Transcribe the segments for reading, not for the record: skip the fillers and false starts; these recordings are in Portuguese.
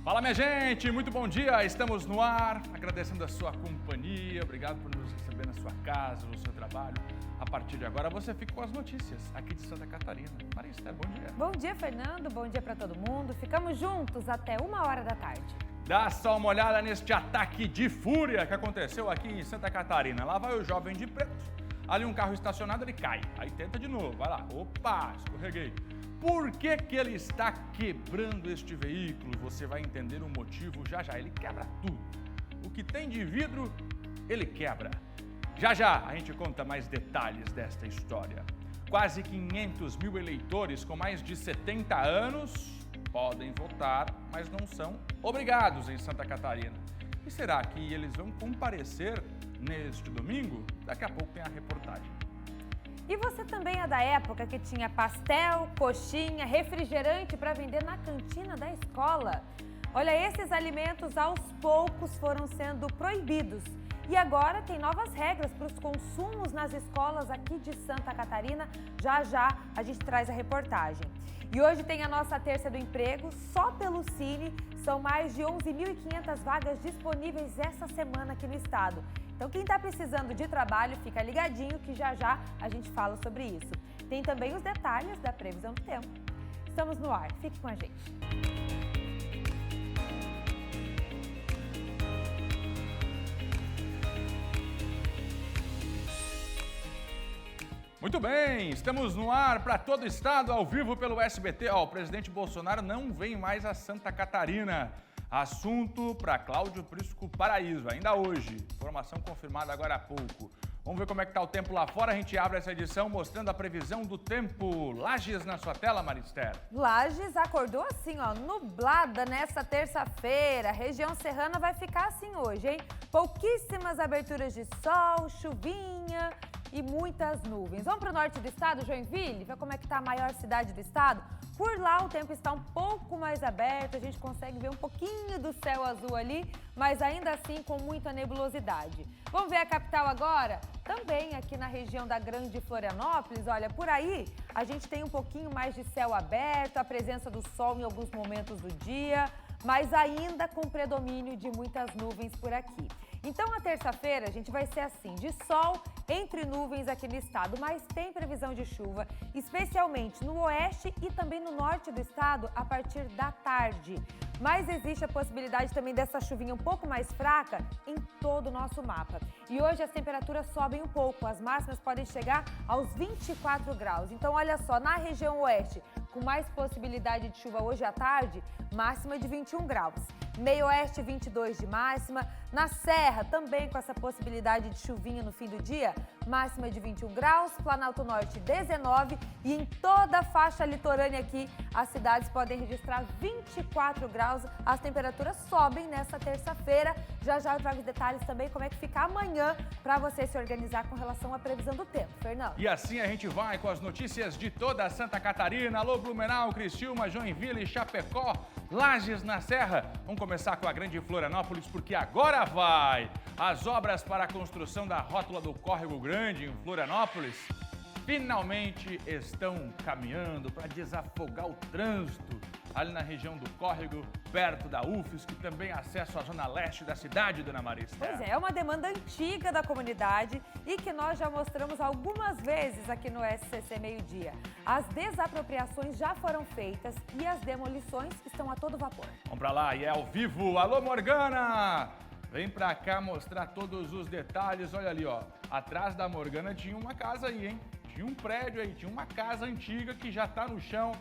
Fala, minha gente, muito bom dia, estamos no ar, agradecendo a sua companhia, obrigado por nos receber na sua casa, no seu trabalho. A partir de agora você fica com as notícias aqui de Santa Catarina. Marista, bom dia. Bom dia, Fernando, bom dia para todo mundo, ficamos juntos até 1h da tarde. Dá só uma olhada neste ataque de fúria que aconteceu aqui em Santa Catarina. Lá vai o jovem de preto, ali um carro estacionado, ele cai, aí tenta de novo, vai lá, opa, escorreguei. Por que que ele está quebrando este veículo? Você vai entender o motivo já já. Ele quebra tudo. O que tem de vidro, ele quebra. Já já a gente conta mais detalhes desta história. Quase 500 mil eleitores com mais de 70 anos podem votar, mas não são obrigados em Santa Catarina. E será que eles vão comparecer neste domingo? Daqui a pouco tem a reportagem. E você também é da época que tinha pastel, coxinha, refrigerante para vender na cantina da escola? Olha, esses alimentos aos poucos foram sendo proibidos. E agora tem novas regras para os consumos nas escolas aqui de Santa Catarina. Já já a gente traz a reportagem. E hoje tem a nossa terça do emprego, só pelo Cine. São mais de 11.500 vagas disponíveis essa semana aqui no estado. Então, quem está precisando de trabalho, fica ligadinho que já já a gente fala sobre isso. Tem também os detalhes da previsão do tempo. Estamos no ar, fique com a gente. Muito bem, estamos no ar para todo o estado, ao vivo pelo SBT. O presidente Bolsonaro não vem mais a Santa Catarina. Assunto para Cláudio Prisco Paraíso, ainda hoje. Informação confirmada agora há pouco. Vamos ver como é que está o tempo lá fora. A gente abre essa edição mostrando a previsão do tempo. Lages na sua tela, Marister. Lages acordou assim, ó, nublada nessa terça-feira. A região serrana vai ficar assim hoje, hein? Pouquíssimas aberturas de sol, chuvinha e muitas nuvens. Vamos para o norte do estado, Joinville, ver como é que está a maior cidade do estado. Por lá o tempo está um pouco mais aberto, a gente consegue ver um pouquinho do céu azul ali, mas ainda assim com muita nebulosidade. Vamos ver a capital agora? Também aqui na região da Grande Florianópolis, olha, por aí a gente tem um pouquinho mais de céu aberto, a presença do sol em alguns momentos do dia, mas ainda com predomínio de muitas nuvens por aqui. Então, a terça-feira, a gente vai ser assim, de sol entre nuvens aqui no estado, mas tem previsão de chuva, especialmente no oeste e também no norte do estado, a partir da tarde. Mas existe a possibilidade também dessa chuvinha um pouco mais fraca em todo o nosso mapa. E hoje as temperaturas sobem um pouco, as máximas podem chegar aos 24 graus. Então, olha só, na região oeste, com mais possibilidade de chuva hoje à tarde, máxima de 21 graus. Meio oeste, 22 de máxima. Na Serra, também com essa possibilidade de chuvinha no fim do dia, máxima de 21 graus. Planalto Norte, 19. E em toda a faixa litorânea aqui, as cidades podem registrar 24 graus. As temperaturas sobem nessa terça-feira. Já já eu trago os detalhes também como é que fica amanhã para você se organizar com relação à previsão do tempo. Fernando. E assim a gente vai com as notícias de toda Santa Catarina. Alô, Blumenau, Criciúma, Joinville, Chapecó, Lages na Serra. Vamos começar com a Grande Florianópolis, porque agora vai! As obras para a construção da rótula do Córrego Grande em Florianópolis finalmente estão caminhando para desafogar o trânsito ali na região do Córrego, perto da UFES, que também acesso à zona leste da cidade, dona Marista. Pois é uma demanda antiga da comunidade e que nós já mostramos algumas vezes aqui no SCC Meio Dia. As desapropriações já foram feitas e as demolições estão a todo vapor. Vamos para lá e é ao vivo. Alô, Morgana! Vem pra cá mostrar todos os detalhes. Olha ali, ó. Atrás da Morgana tinha uma casa aí, hein? Tinha um prédio aí, tinha uma casa antiga que já tá no chão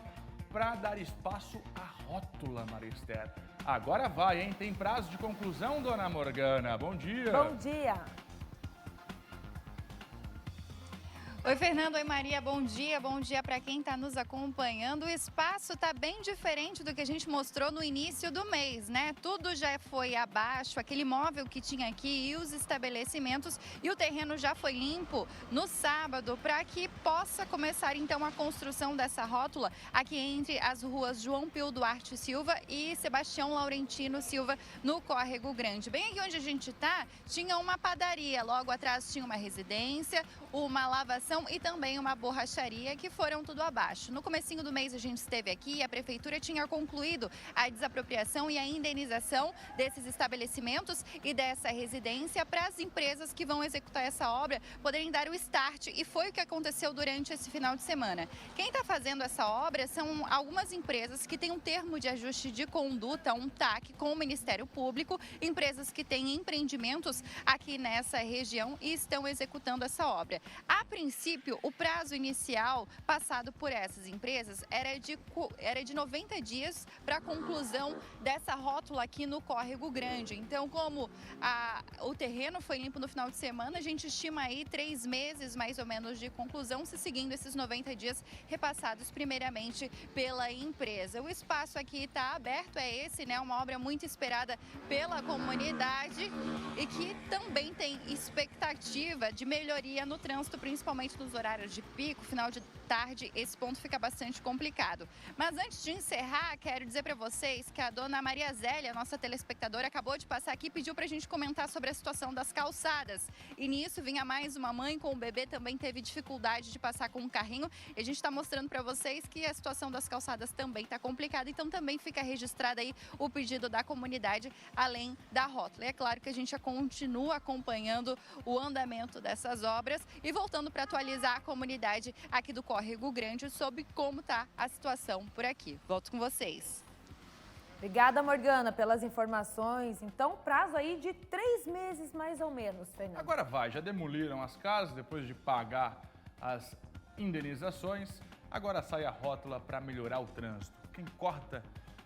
para dar espaço à rótula, Marister. Agora vai, hein? Tem prazo de conclusão, dona Morgana. Bom dia. Bom dia. Oi, Fernando. Oi, Maria. Bom dia para quem está nos acompanhando. O espaço está bem diferente do que a gente mostrou no início do mês, né? Tudo já foi abaixo, aquele imóvel que tinha aqui e os estabelecimentos, e o terreno já foi limpo no sábado para que possa começar então a construção dessa rótula aqui entre as ruas João Pio Duarte Silva e Sebastião Laurentino Silva, no Córrego Grande. Bem aqui onde a gente está, tinha uma padaria, logo atrás tinha uma residência, uma lavação desapropriação e também uma borracharia que foram tudo abaixo. No comecinho do mês a gente esteve aqui e a prefeitura tinha concluído a desapropriação e a indenização desses estabelecimentos e dessa residência para as empresas que vão executar essa obra poderem dar o start, e foi o que aconteceu durante esse final de semana. Quem está fazendo essa obra são algumas empresas que têm um termo de ajuste de conduta, um TAC, com o Ministério Público, empresas que têm empreendimentos aqui nessa região e estão executando essa obra. A princípio, o prazo inicial passado por essas empresas era de 90 dias para a conclusão dessa rótula aqui no Córrego Grande. Então, como o terreno foi limpo no final de semana, a gente estima aí 3 meses mais ou menos de conclusão, se seguindo esses 90 dias repassados primeiramente pela empresa. O espaço aqui está aberto, é esse, né? Uma obra muito esperada pela comunidade e que também tem expectativa de melhoria no trânsito, principalmente nos horários de pico, final de tarde. Esse ponto fica bastante complicado. Mas antes de encerrar, quero dizer para vocês que a dona Maria Zélia, nossa telespectadora, acabou de passar aqui e pediu para a gente comentar sobre a situação das calçadas. E nisso vinha mais uma mãe com o bebê, também teve dificuldade de passar com um carrinho. E a gente está mostrando para vocês que a situação das calçadas também está complicada. Então também fica registrado aí o pedido da comunidade, além da rótula. E é claro que a gente continua acompanhando o andamento dessas obras e voltando para atualizar a comunidade aqui do Córrego Grande sobre como está a situação por aqui. Volto com vocês. Obrigada, Morgana, pelas informações. Então, prazo aí de 3 meses mais ou menos, Fernando. Agora já demoliram as casas depois de pagar as indenizações. Agora sai a rótula para melhorar o trânsito. Quem corta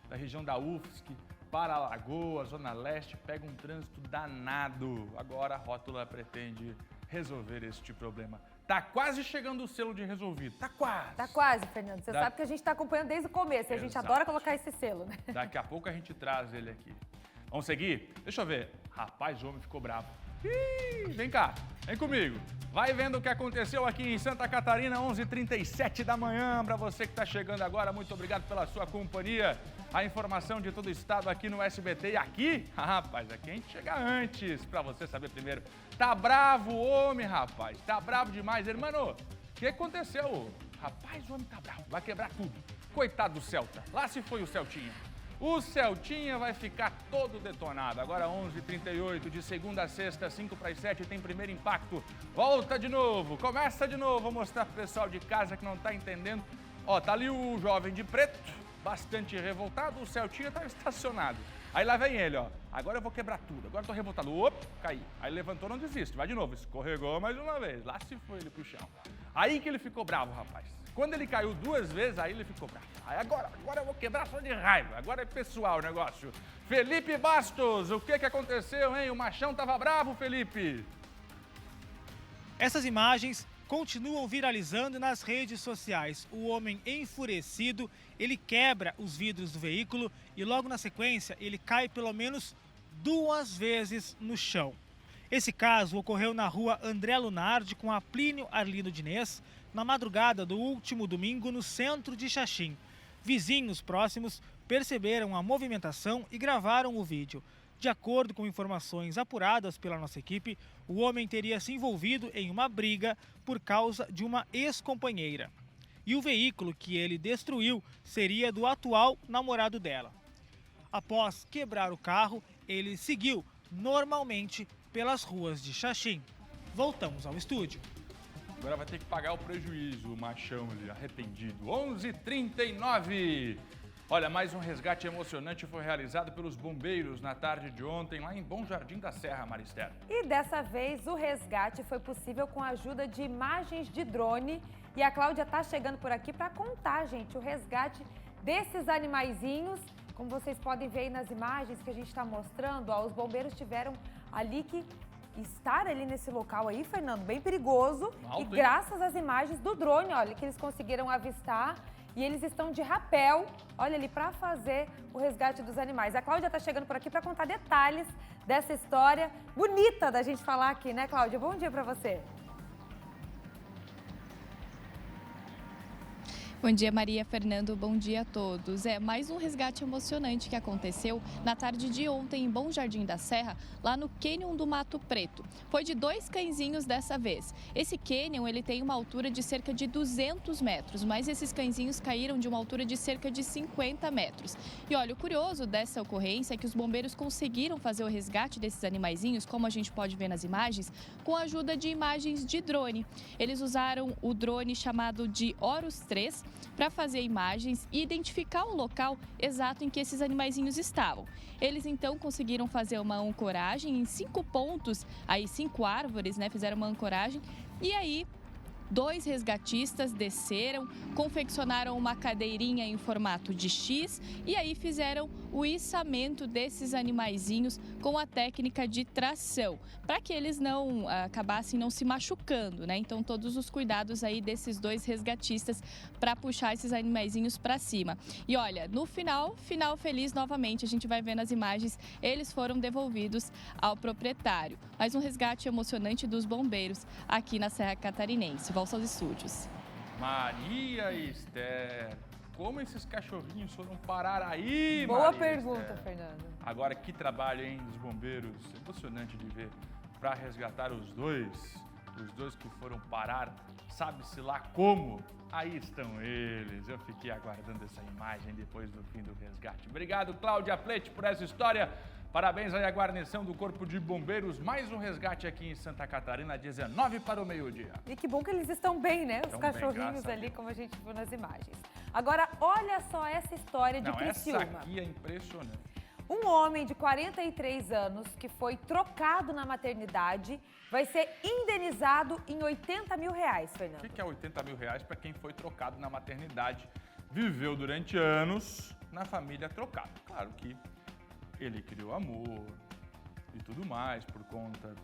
da região da UFSC para a Lagoa, Zona Leste, pega um trânsito danado. Agora a rótula pretende resolver este problema. Tá quase chegando o selo de resolvido. Tá quase. Tá quase, Fernando. Você sabe que a gente está acompanhando desde o começo. E a gente adora colocar esse selo, né? Daqui a pouco a gente traz ele aqui. Vamos seguir? Deixa eu ver. Rapaz, o homem ficou bravo. Ih, vem cá, vem comigo. Vai vendo o que aconteceu aqui em Santa Catarina, 11h37 da manhã. Para você que está chegando agora, muito obrigado pela sua companhia. A informação de todo o estado aqui no SBT. E aqui, rapaz, aqui a gente chega antes, para você saber primeiro. Tá bravo o homem, rapaz. Tá bravo demais. Irmão, o que aconteceu? Rapaz, o homem tá bravo. Vai quebrar tudo. Coitado do Celta. Lá se foi o Celtinha. O Celtinha vai ficar todo detonado. Agora 11h38, de segunda a sexta, 5:07, tem primeiro impacto. Volta de novo, começa de novo. Vou mostrar pro pessoal de casa que não tá entendendo. Ó, tá ali o jovem de preto, bastante revoltado. O Celtinha tá estacionado. Aí lá vem ele, ó. Agora eu vou quebrar tudo. Agora eu tô revoltado. Opa, caí. Aí levantou, não desiste. Vai de novo. Escorregou mais uma vez. Lá se foi ele pro chão. Aí que ele ficou bravo, rapaz. Quando ele caiu 2 vezes, aí ele ficou bravo. Aí agora eu vou quebrar só de raiva. Agora é pessoal o negócio. Felipe Bastos, o que aconteceu, hein? O machão tava bravo, Felipe? Essas imagens continuam viralizando nas redes sociais. O homem enfurecido, ele quebra os vidros do veículo e logo na sequência ele cai pelo menos 2 vezes no chão. Esse caso ocorreu na rua André Lunardi com a Plínio Arlindo Diniz, na madrugada do último domingo no centro de Xaxim. Vizinhos próximos perceberam a movimentação e gravaram o vídeo. De acordo com informações apuradas pela nossa equipe, o homem teria se envolvido em uma briga por causa de uma ex-companheira. E o veículo que ele destruiu seria do atual namorado dela. Após quebrar o carro, ele seguiu normalmente pelas ruas de Xaxim. Voltamos ao estúdio. Agora vai ter que pagar o prejuízo, o machão ali, arrependido. 11h39. Olha, mais um resgate emocionante foi realizado pelos bombeiros na tarde de ontem, lá em Bom Jardim da Serra, Maristela. E dessa vez o resgate foi possível com a ajuda de imagens de drone. E a Cláudia tá chegando por aqui para contar, gente, o resgate desses animaizinhos. Como vocês podem ver aí nas imagens que a gente está mostrando, ó, os bombeiros tiveram ali que estar ali nesse local aí, Fernando, bem perigoso. Alto, e graças às imagens do drone, olha, que eles conseguiram avistar. E eles estão de rapel, olha ali, para fazer o resgate dos animais. A Cláudia está chegando por aqui para contar detalhes dessa história bonita da gente falar aqui, né, Cláudia? Bom dia para você. Bom dia, Maria, Fernando, bom dia a todos. Mais um resgate emocionante que aconteceu na tarde de ontem em Bom Jardim da Serra, lá no Cânion do Mato Preto. Foi de 2 cãezinhos dessa vez. Esse cânion, ele tem uma altura de cerca de 200 metros, mas esses cãezinhos caíram de uma altura de cerca de 50 metros. E olha, o curioso dessa ocorrência é que os bombeiros conseguiram fazer o resgate desses animaizinhos, como a gente pode ver nas imagens, com a ajuda de imagens de drone. Eles usaram o drone chamado de Horus 3 para fazer imagens e identificar o local exato em que esses animaizinhos estavam. Eles então conseguiram fazer uma ancoragem em 5 pontos, aí 5 árvores, né? Fizeram uma ancoragem e aí 2 resgatistas desceram, confeccionaram uma cadeirinha em formato de X e aí fizeram o içamento desses animaizinhos com a técnica de tração, para que eles não acabassem não se machucando, né? Então todos os cuidados aí desses 2 resgatistas para puxar esses animaizinhos para cima. E olha, no final feliz novamente, a gente vai ver nas imagens, eles foram devolvidos ao proprietário. Mais um resgate emocionante dos bombeiros aqui na Serra Catarinense. Volto aos estúdios. Maria Esther, como esses cachorrinhos foram parar aí, Boa Maria pergunta, Esther? Fernando. Agora, que trabalho, hein, dos bombeiros. Emocionante de ver. Para resgatar os dois que foram parar, sabe-se lá como. Aí estão eles. Eu fiquei aguardando essa imagem depois do fim do resgate. Obrigado, Cláudia Plete, por essa história. Parabéns aí à guarnição do Corpo de Bombeiros. Mais um resgate aqui em Santa Catarina, 19 para o meio-dia. E que bom que eles estão bem, né? Os Estão bem, cachorrinhos graças a ali, Deus. como a gente viu nas imagens. Agora, olha só essa história de Criciúma. Essa aqui é impressionante. Um homem de 43 anos que foi trocado na maternidade vai ser indenizado em R$80 mil, Fernando. O que é R$80 mil para quem foi trocado na maternidade? Viveu durante anos na família trocada. Claro que ele criou amor e tudo mais por conta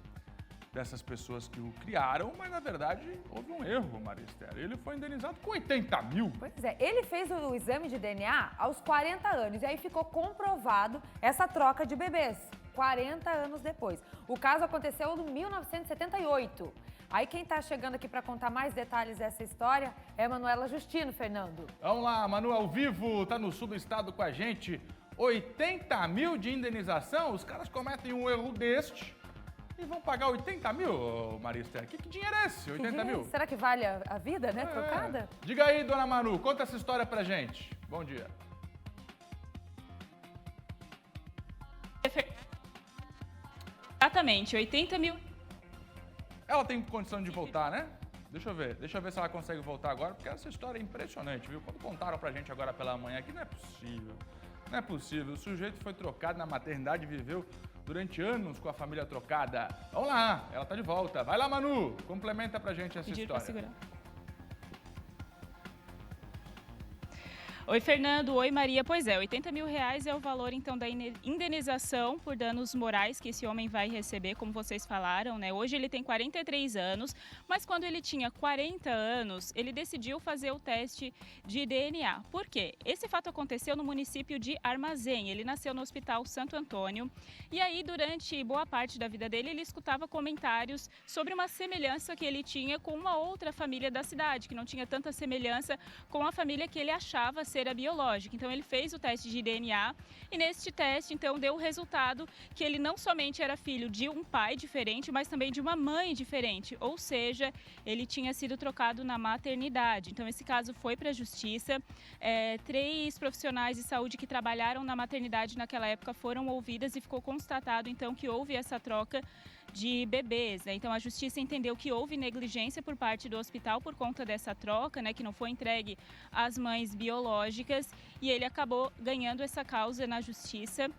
dessas pessoas que o criaram, mas na verdade houve um erro, Maria Esther. Ele foi indenizado com R$80 mil. Pois é, ele fez o exame de DNA aos 40 anos e aí ficou comprovado essa troca de bebês, 40 anos depois. O caso aconteceu em 1978. Aí quem tá chegando aqui para contar mais detalhes dessa história é a Manuela Justino, Fernando. Vamos lá, Manu, ao vivo, tá no sul do estado com a gente. 80 mil de indenização? Os caras cometem um erro deste e vão pagar 80 mil, Maria Esther. Que dinheiro é esse, 80 mil? Será que vale a vida, né, trocada? Diga aí, dona Manu, conta essa história pra gente. Bom dia. Exatamente, 80 mil. Ela tem condição de voltar, né? Deixa eu ver se ela consegue voltar agora, porque essa história é impressionante, viu? Quando contaram pra gente agora pela manhã aqui, não é possível. Não é possível. O sujeito foi trocado na maternidade e viveu durante anos com a família trocada. Vamos lá, ela tá de volta. Vai lá, Manu, complementa pra gente essa Pedir pra história. segurar. Oi, Fernando. Oi, Maria. Pois é, R$80 mil é o valor, então, da indenização por danos morais que esse homem vai receber, como vocês falaram, né? Hoje ele tem 43 anos, mas quando ele tinha 40 anos, ele decidiu fazer o teste de DNA. Por quê? Esse fato aconteceu no município de Armazém. Ele nasceu no Hospital Santo Antônio e aí, durante boa parte da vida dele, ele escutava comentários sobre uma semelhança que ele tinha com uma outra família da cidade, que não tinha tanta semelhança com a família que ele achava ser a biológica. Então ele fez o teste de DNA e neste teste então deu o resultado que ele não somente era filho de um pai diferente, mas também de uma mãe diferente, ou seja, ele tinha sido trocado na maternidade. Então esse caso foi para a justiça. 3 profissionais de saúde que trabalharam na maternidade naquela época foram ouvidas e ficou constatado então que houve essa troca de bebês, né? Então a justiça entendeu que houve negligência por parte do hospital por conta dessa troca, né? Que não foi entregue às mães biológicas e ele acabou ganhando essa causa na justiça.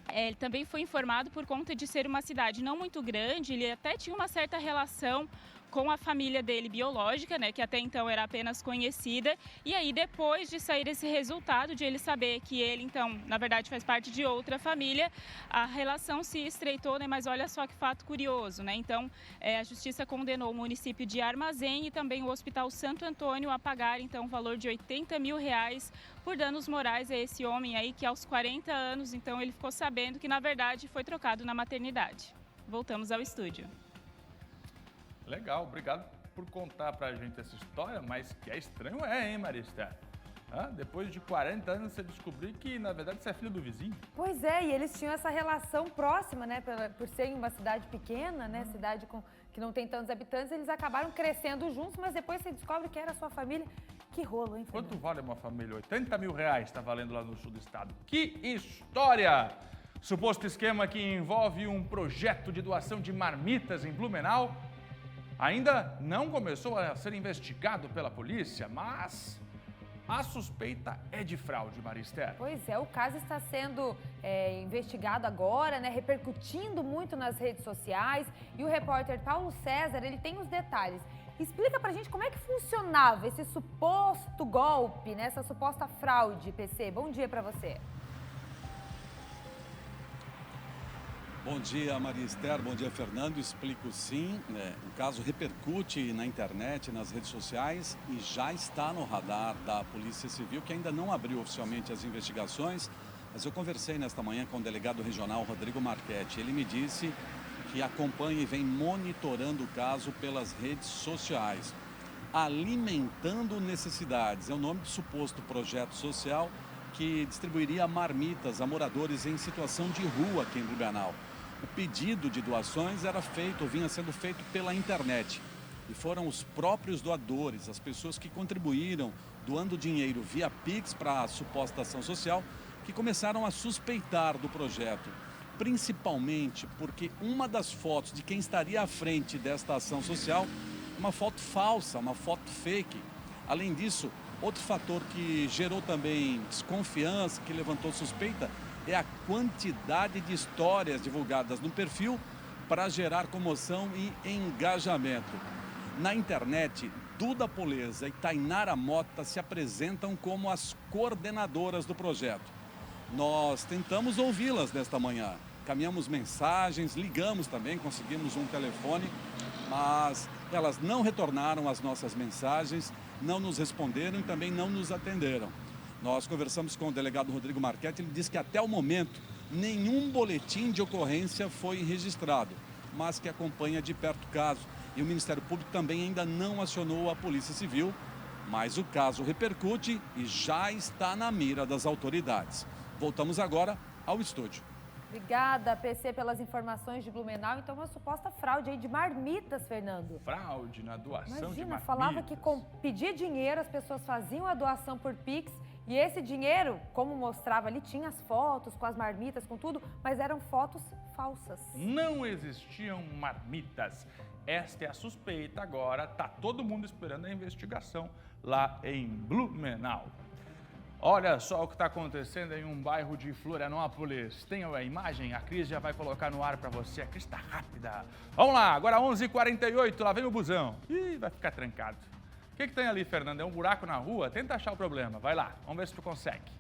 Ele também foi informado por conta de ser uma cidade não muito grande, ele até tinha uma certa relação com a família dele biológica, né, que até então era apenas conhecida, e aí depois de sair esse resultado, de ele saber que ele então, na verdade, faz parte de outra família, a relação se estreitou, né, mas olha só que fato curioso, né, então a justiça condenou o município de Armazém e também o Hospital Santo Antônio a pagar então o valor de R$80 mil por danos morais a esse homem aí que aos 40 anos, então ele ficou sabendo que na verdade foi trocado na maternidade. Voltamos ao estúdio. Legal, obrigado por contar pra gente essa história, mas que é estranho hein, Marista? Depois de 40 anos você descobriu que, na verdade, você é filho do vizinho. Pois é, e eles tinham essa relação próxima, né? Por ser uma cidade pequena, né? Cidade que não tem tantos habitantes, eles acabaram crescendo juntos, mas depois você descobre que era a sua família. Que rolo, hein, Fernando? Quanto vale uma família? 80 mil reais está valendo lá no sul do estado. Que história! Suposto esquema que envolve um projeto de doação de marmitas em Blumenau ainda não começou a ser investigado pela polícia, mas a suspeita é de fraude, Maristé. Pois é, o caso está sendo investigado agora, né? Repercutindo muito nas redes sociais. E o repórter Paulo César, ele tem os detalhes. Explica pra gente como é que funcionava esse suposto golpe, né? Essa suposta fraude, PC. Bom dia pra você. Bom dia, Maria Esther. Bom dia, Fernando. Explico sim. O caso repercute na internet, nas redes sociais e já está no radar da Polícia Civil, que ainda não abriu oficialmente as investigações. Mas eu conversei nesta manhã com o delegado regional Rodrigo Marchetti. Ele me disse que acompanha e vem monitorando o caso pelas redes sociais. Alimentando Necessidades é o nome do suposto projeto social que distribuiria marmitas a moradores em situação de rua aqui em Blumenau. O pedido de doações era feito, ou vinha sendo feito pela internet. E foram os próprios doadores, as pessoas que contribuíram doando dinheiro via Pix para a suposta ação social, que começaram a suspeitar do projeto. Principalmente porque uma das fotos de quem estaria à frente desta ação social é uma foto falsa, uma foto fake. Além disso, outro fator que gerou também desconfiança, que levantou suspeita, é a quantidade de histórias divulgadas no perfil para gerar comoção e engajamento. Na internet, Duda Poleza e Tainara Mota se apresentam como as coordenadoras do projeto. Nós tentamos ouvi-las nesta manhã. Caminhamos mensagens, ligamos também, conseguimos um telefone, mas elas não retornaram as nossas mensagens, não nos responderam e também não nos atenderam. Nós conversamos com o delegado Rodrigo Marchetti, ele disse que até o momento nenhum boletim de ocorrência foi registrado, mas que acompanha de perto o caso. E o Ministério Público também ainda não acionou a Polícia Civil, mas o caso repercute e já está na mira das autoridades. Voltamos agora ao estúdio. Obrigada, PC, pelas informações de Blumenau. Então, uma suposta fraude aí de marmitas, Fernando. Fraude na doação de Imagina, marmitas. falava que pedia dinheiro, as pessoas faziam a doação por Pix. E esse dinheiro, como mostrava ali, tinha as fotos com as marmitas, com tudo, mas eram fotos falsas. Não existiam marmitas. Esta é a suspeita agora. Tá todo mundo esperando a investigação lá em Blumenau. Olha só o que está acontecendo em um bairro de Florianópolis. Tem a imagem? A Cris já vai colocar no ar para você. A Cris está rápida. Vamos lá, agora 11h48, lá vem o busão. Ih, vai ficar trancado. O que tem ali, Fernando? É um buraco na rua? Tenta achar o problema. Vai lá, vamos ver se tu consegue.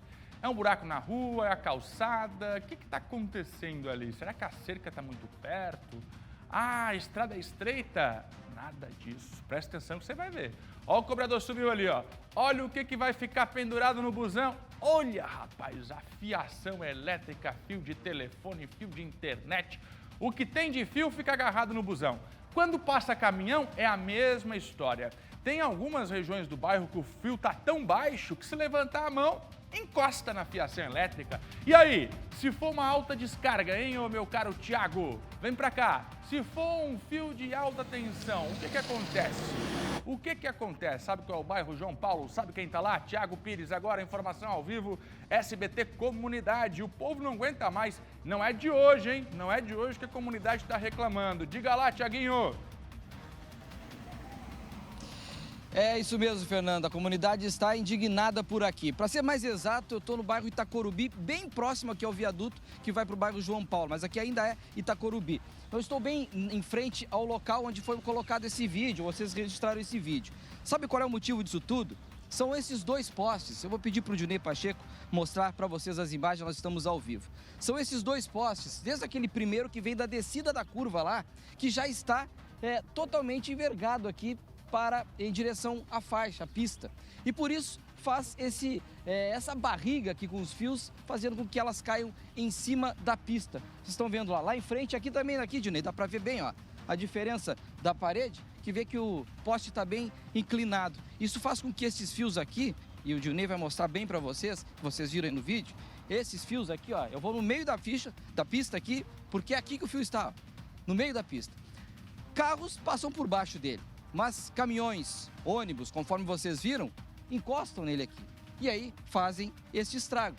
É um buraco na rua? É a calçada? O que está acontecendo ali? Será que a cerca está muito perto? Ah, a estrada é estreita? Nada disso. Presta atenção que você vai ver. Ó, o cobrador subiu ali, ó. Olha o que vai ficar pendurado no busão. Olha, rapaz, a fiação elétrica, fio de telefone, fio de internet. O que tem de fio fica agarrado no busão. Quando passa caminhão, é a mesma história. Tem algumas regiões do bairro que o fio tá tão baixo que se levantar a mão, encosta na fiação elétrica. E aí, se for uma alta descarga, hein, ô meu caro Tiago? Vem pra cá. Se for um fio de alta tensão, o que acontece? O que acontece? Sabe qual é o bairro João Paulo? Sabe quem tá lá? Tiago Pires, agora informação ao vivo, SBT Comunidade. O povo não aguenta mais. Não é de hoje, hein? Não é de hoje que a comunidade tá reclamando. Diga lá, Tiaguinho. É isso mesmo, Fernando. A comunidade está indignada por aqui. Para ser mais exato, eu estou no bairro Itacorubi, bem próximo aqui ao viaduto que vai para o bairro João Paulo, mas aqui ainda é Itacorubi. Eu estou bem em frente ao local onde foi colocado esse vídeo, vocês registraram esse vídeo. Sabe qual é o motivo disso tudo? São esses dois postes. Eu vou pedir para o Dinei Pacheco mostrar para vocês as imagens, nós estamos ao vivo. São esses dois postes, desde aquele primeiro que vem da descida da curva lá, que já está totalmente envergado aqui em direção à faixa, à pista. E por isso faz essa barriga aqui com os fios, fazendo com que elas caiam em cima da pista. Vocês estão vendo lá em frente, aqui também, aqui, Dinei, dá para ver bem, ó, a diferença da parede que vê que o poste está bem inclinado. Isso faz com que esses fios aqui, e o Dilnei vai mostrar bem para vocês viram aí no vídeo, esses fios aqui, ó, eu vou no meio da pista aqui, porque é aqui que o fio está, ó, no meio da pista. Carros passam por baixo dele, mas caminhões, ônibus, conforme vocês viram, encostam nele aqui. E aí fazem este estrago.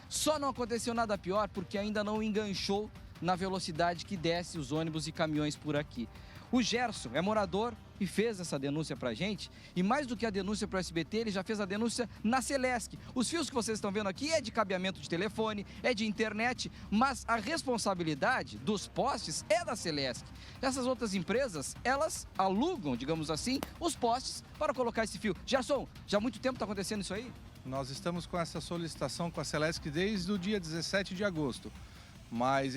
Só não aconteceu nada pior porque ainda não enganchou na velocidade que desce os ônibus e caminhões por aqui. O Gerson é morador e fez essa denúncia pra gente. E mais do que a denúncia pro SBT, ele já fez a denúncia na Celesc. Os fios que vocês estão vendo aqui é de cabeamento de telefone, é de internet, mas a responsabilidade dos postes é da Celesc. Essas outras empresas, elas alugam, digamos assim, os postes para colocar esse fio. Gerson, já há muito tempo está acontecendo isso aí? Nós estamos com essa solicitação com a Celesc desde o dia 17 de agosto. Mas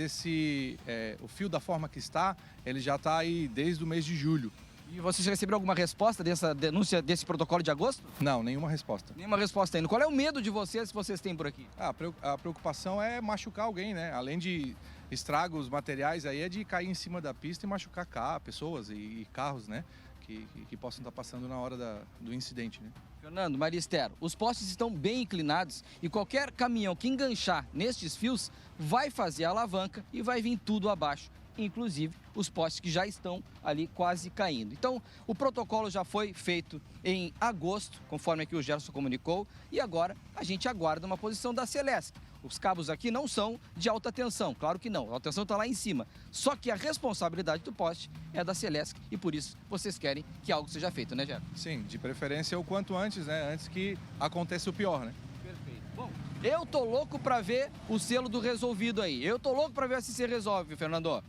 o fio da forma que está, ele já está aí desde o mês de julho. E vocês receberam alguma resposta dessa denúncia, desse protocolo de agosto? Não, nenhuma resposta. Nenhuma resposta ainda. Qual é o medo de vocês que vocês têm por aqui? A preocupação é machucar alguém, né? Além de estragos materiais, aí é de cair em cima da pista e machucar pessoas e carros, né? Que possam estar passando na hora do incidente, né? Fernando, Maria Esther, os postes estão bem inclinados e qualquer caminhão que enganchar nestes fios vai fazer a alavanca e vai vir tudo abaixo, inclusive os postes que já estão ali quase caindo. Então, o protocolo já foi feito em agosto, conforme aqui o Gerson comunicou, e agora a gente aguarda uma posição da Celesc. Os cabos aqui não são de alta tensão, claro que não, a alta tensão está lá em cima. Só que a responsabilidade do poste é da Celesc e por isso vocês querem que algo seja feito, né, Gerson? Sim, de preferência o quanto antes, né? Antes que aconteça o pior, né? Perfeito. Bom, eu tô louco para ver o selo do resolvido aí. Eu tô louco para ver se você resolve, Fernando.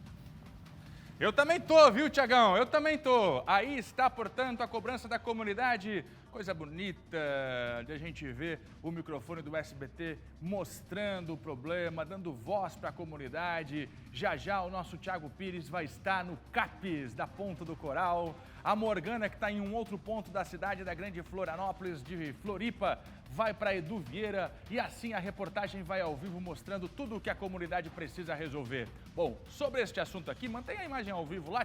Eu também tô, viu, Tiagão? Eu também tô. Aí está, portanto, a cobrança da comunidade. Coisa bonita de a gente ver o microfone do SBT mostrando o problema, dando voz para a comunidade. Já já o nosso Thiago Pires vai estar no CAPES da Ponta do Coral. A Morgana, que está em um outro ponto da cidade da Grande Florianópolis, de Floripa, vai para Edu Vieira e assim a reportagem vai ao vivo mostrando tudo o que a comunidade precisa resolver. Bom, sobre este assunto aqui, mantenha a imagem ao vivo lá,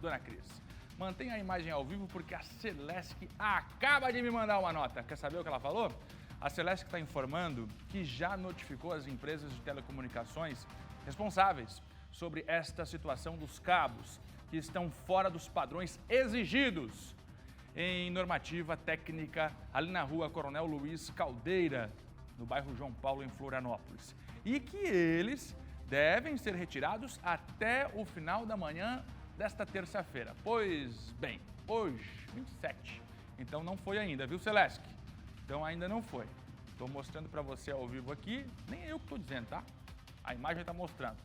dona Cris. Mantenha a imagem ao vivo porque a Celesc acaba de me mandar uma nota. Quer saber o que ela falou? A Celesc está informando que já notificou as empresas de telecomunicações responsáveis sobre esta situação dos cabos que estão fora dos padrões exigidos em normativa técnica ali na rua Coronel Luiz Caldeira, no bairro João Paulo, em Florianópolis. E que eles devem ser retirados até o final da manhã desta terça-feira. Pois bem, hoje, 27, então não foi ainda, viu, Celesc? Então ainda não foi. Estou mostrando para você ao vivo aqui, nem eu que estou dizendo, tá? A imagem está mostrando.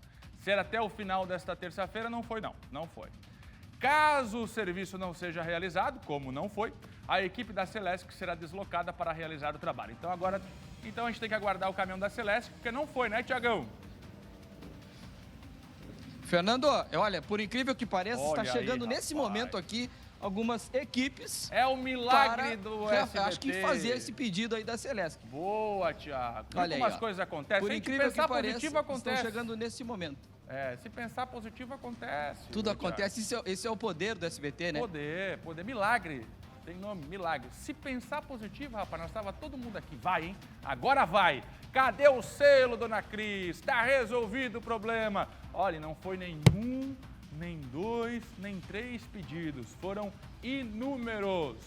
Ser até o final desta terça-feira, não foi não, não foi. Caso o serviço não seja realizado, como não foi, a equipe da Celesc será deslocada para realizar o trabalho. Então a gente tem que aguardar o caminhão da Celesc, porque não foi, né, Tiagão? Fernando, olha, por incrível que pareça, está chegando aí, nesse momento aqui algumas equipes. É o milagre do SBT. Acho que fazer esse pedido aí da Celesc. Boa, Tiago. Olha Como aí, as coisas acontecem. Por incrível que pareça, acontece. estão chegando nesse momento. Se pensar positivo, acontece. Tudo acontece. Esse é o poder do SBT, né? Poder. Milagre. Tem nome, milagre. Se pensar positivo, rapaz, nós estava todo mundo aqui. Vai, hein? Agora vai. Cadê o selo, dona Cris? Está resolvido o problema. Olha, não foi nenhum, nem dois, nem três pedidos. Foram inúmeros.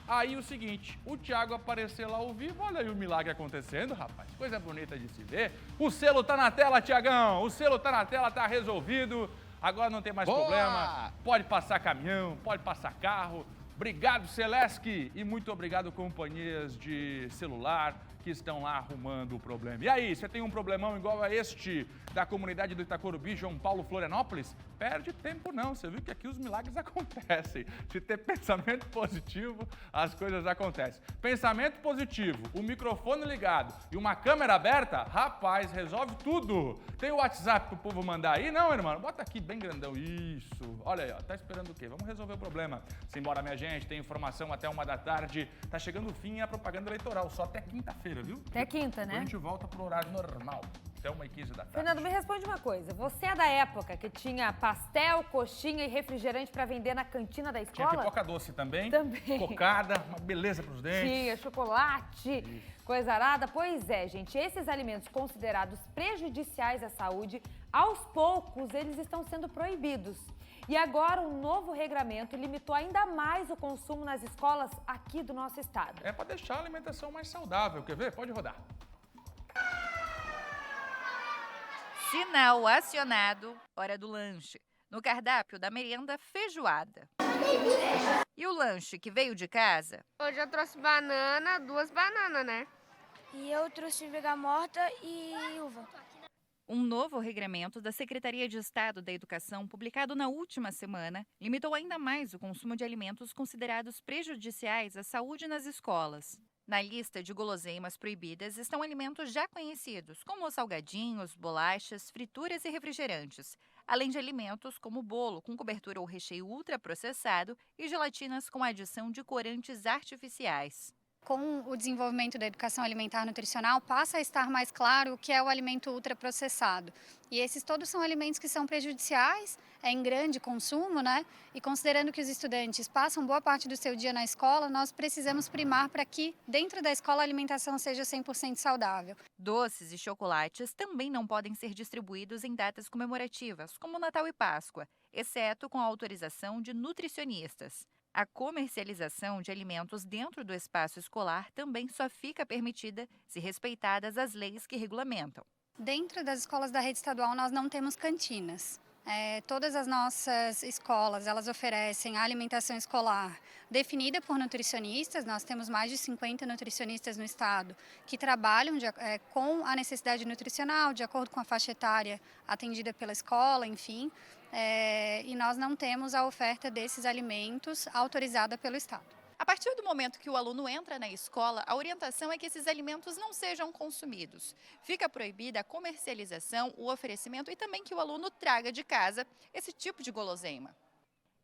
Aí o seguinte, o Thiago apareceu lá ao vivo. Olha aí o milagre acontecendo, rapaz. Coisa bonita de se ver. O selo tá na tela, Tiagão. O selo tá na tela, tá resolvido. Agora não tem mais problema. Pode passar caminhão, pode passar carro. Obrigado, Celesc, e muito obrigado, companhias de celular que estão lá arrumando o problema. E aí, você tem um problemão igual a este da comunidade do Itacorubi, João Paulo, Florianópolis? Perde tempo não, você viu que aqui os milagres acontecem. Se ter pensamento positivo, as coisas acontecem. Pensamento positivo, o microfone ligado e uma câmera aberta, rapaz, resolve tudo. Tem o WhatsApp pro povo mandar aí? Não, irmão, bota aqui bem grandão. Isso, olha aí, ó, tá esperando o quê? Vamos resolver o problema. Simbora, minha gente, tem informação até 1 da tarde. Tá chegando o fim a propaganda eleitoral, só até quinta-feira, viu? Até quinta, né? Depois a gente volta pro horário normal. até 1h15 da tarde. Fernando, me responde uma coisa. Você é da época que tinha pastel, coxinha e refrigerante para vender na cantina da Tinha escola? pipoca doce também. Também. Cocada, uma beleza pros dentes. Tinha chocolate, coisa arada. Pois é, gente, esses alimentos considerados prejudiciais à saúde, aos poucos eles estão sendo proibidos. E agora um novo regramento limitou ainda mais o consumo nas escolas aqui do nosso estado. É para deixar a alimentação mais saudável. Quer ver? Pode rodar. Sinal acionado, hora do lanche. No cardápio da merenda, feijoada. E o lanche que veio de casa? Hoje eu trouxe banana, 2 bananas, né? E eu trouxe bergamota e uva. Um novo regramento da Secretaria de Estado da Educação, publicado na última semana, limitou ainda mais o consumo de alimentos considerados prejudiciais à saúde nas escolas. Na lista de guloseimas proibidas estão alimentos já conhecidos, como salgadinhos, bolachas, frituras e refrigerantes, além de alimentos como bolo com cobertura ou recheio ultraprocessado e gelatinas com adição de corantes artificiais. Com o desenvolvimento da educação alimentar nutricional, passa a estar mais claro o que é o alimento ultraprocessado. E esses todos são alimentos que são prejudiciais, em grande consumo, né? E considerando que os estudantes passam boa parte do seu dia na escola, nós precisamos primar para que, dentro da escola, a alimentação seja 100% saudável. Doces e chocolates também não podem ser distribuídos em datas comemorativas, como Natal e Páscoa, exceto com a autorização de nutricionistas. A comercialização de alimentos dentro do espaço escolar também só fica permitida se respeitadas as leis que regulamentam. Dentro das escolas da rede estadual, nós não temos cantinas. Todas as nossas escolas, elas oferecem a alimentação escolar definida por nutricionistas. Nós temos mais de 50 nutricionistas no estado que trabalham com a necessidade nutricional, de acordo com a faixa etária atendida pela escola, enfim. E nós não temos a oferta desses alimentos autorizada pelo estado. A partir do momento que o aluno entra na escola, a orientação é que esses alimentos não sejam consumidos. Fica proibida a comercialização, o oferecimento e também que o aluno traga de casa esse tipo de guloseima.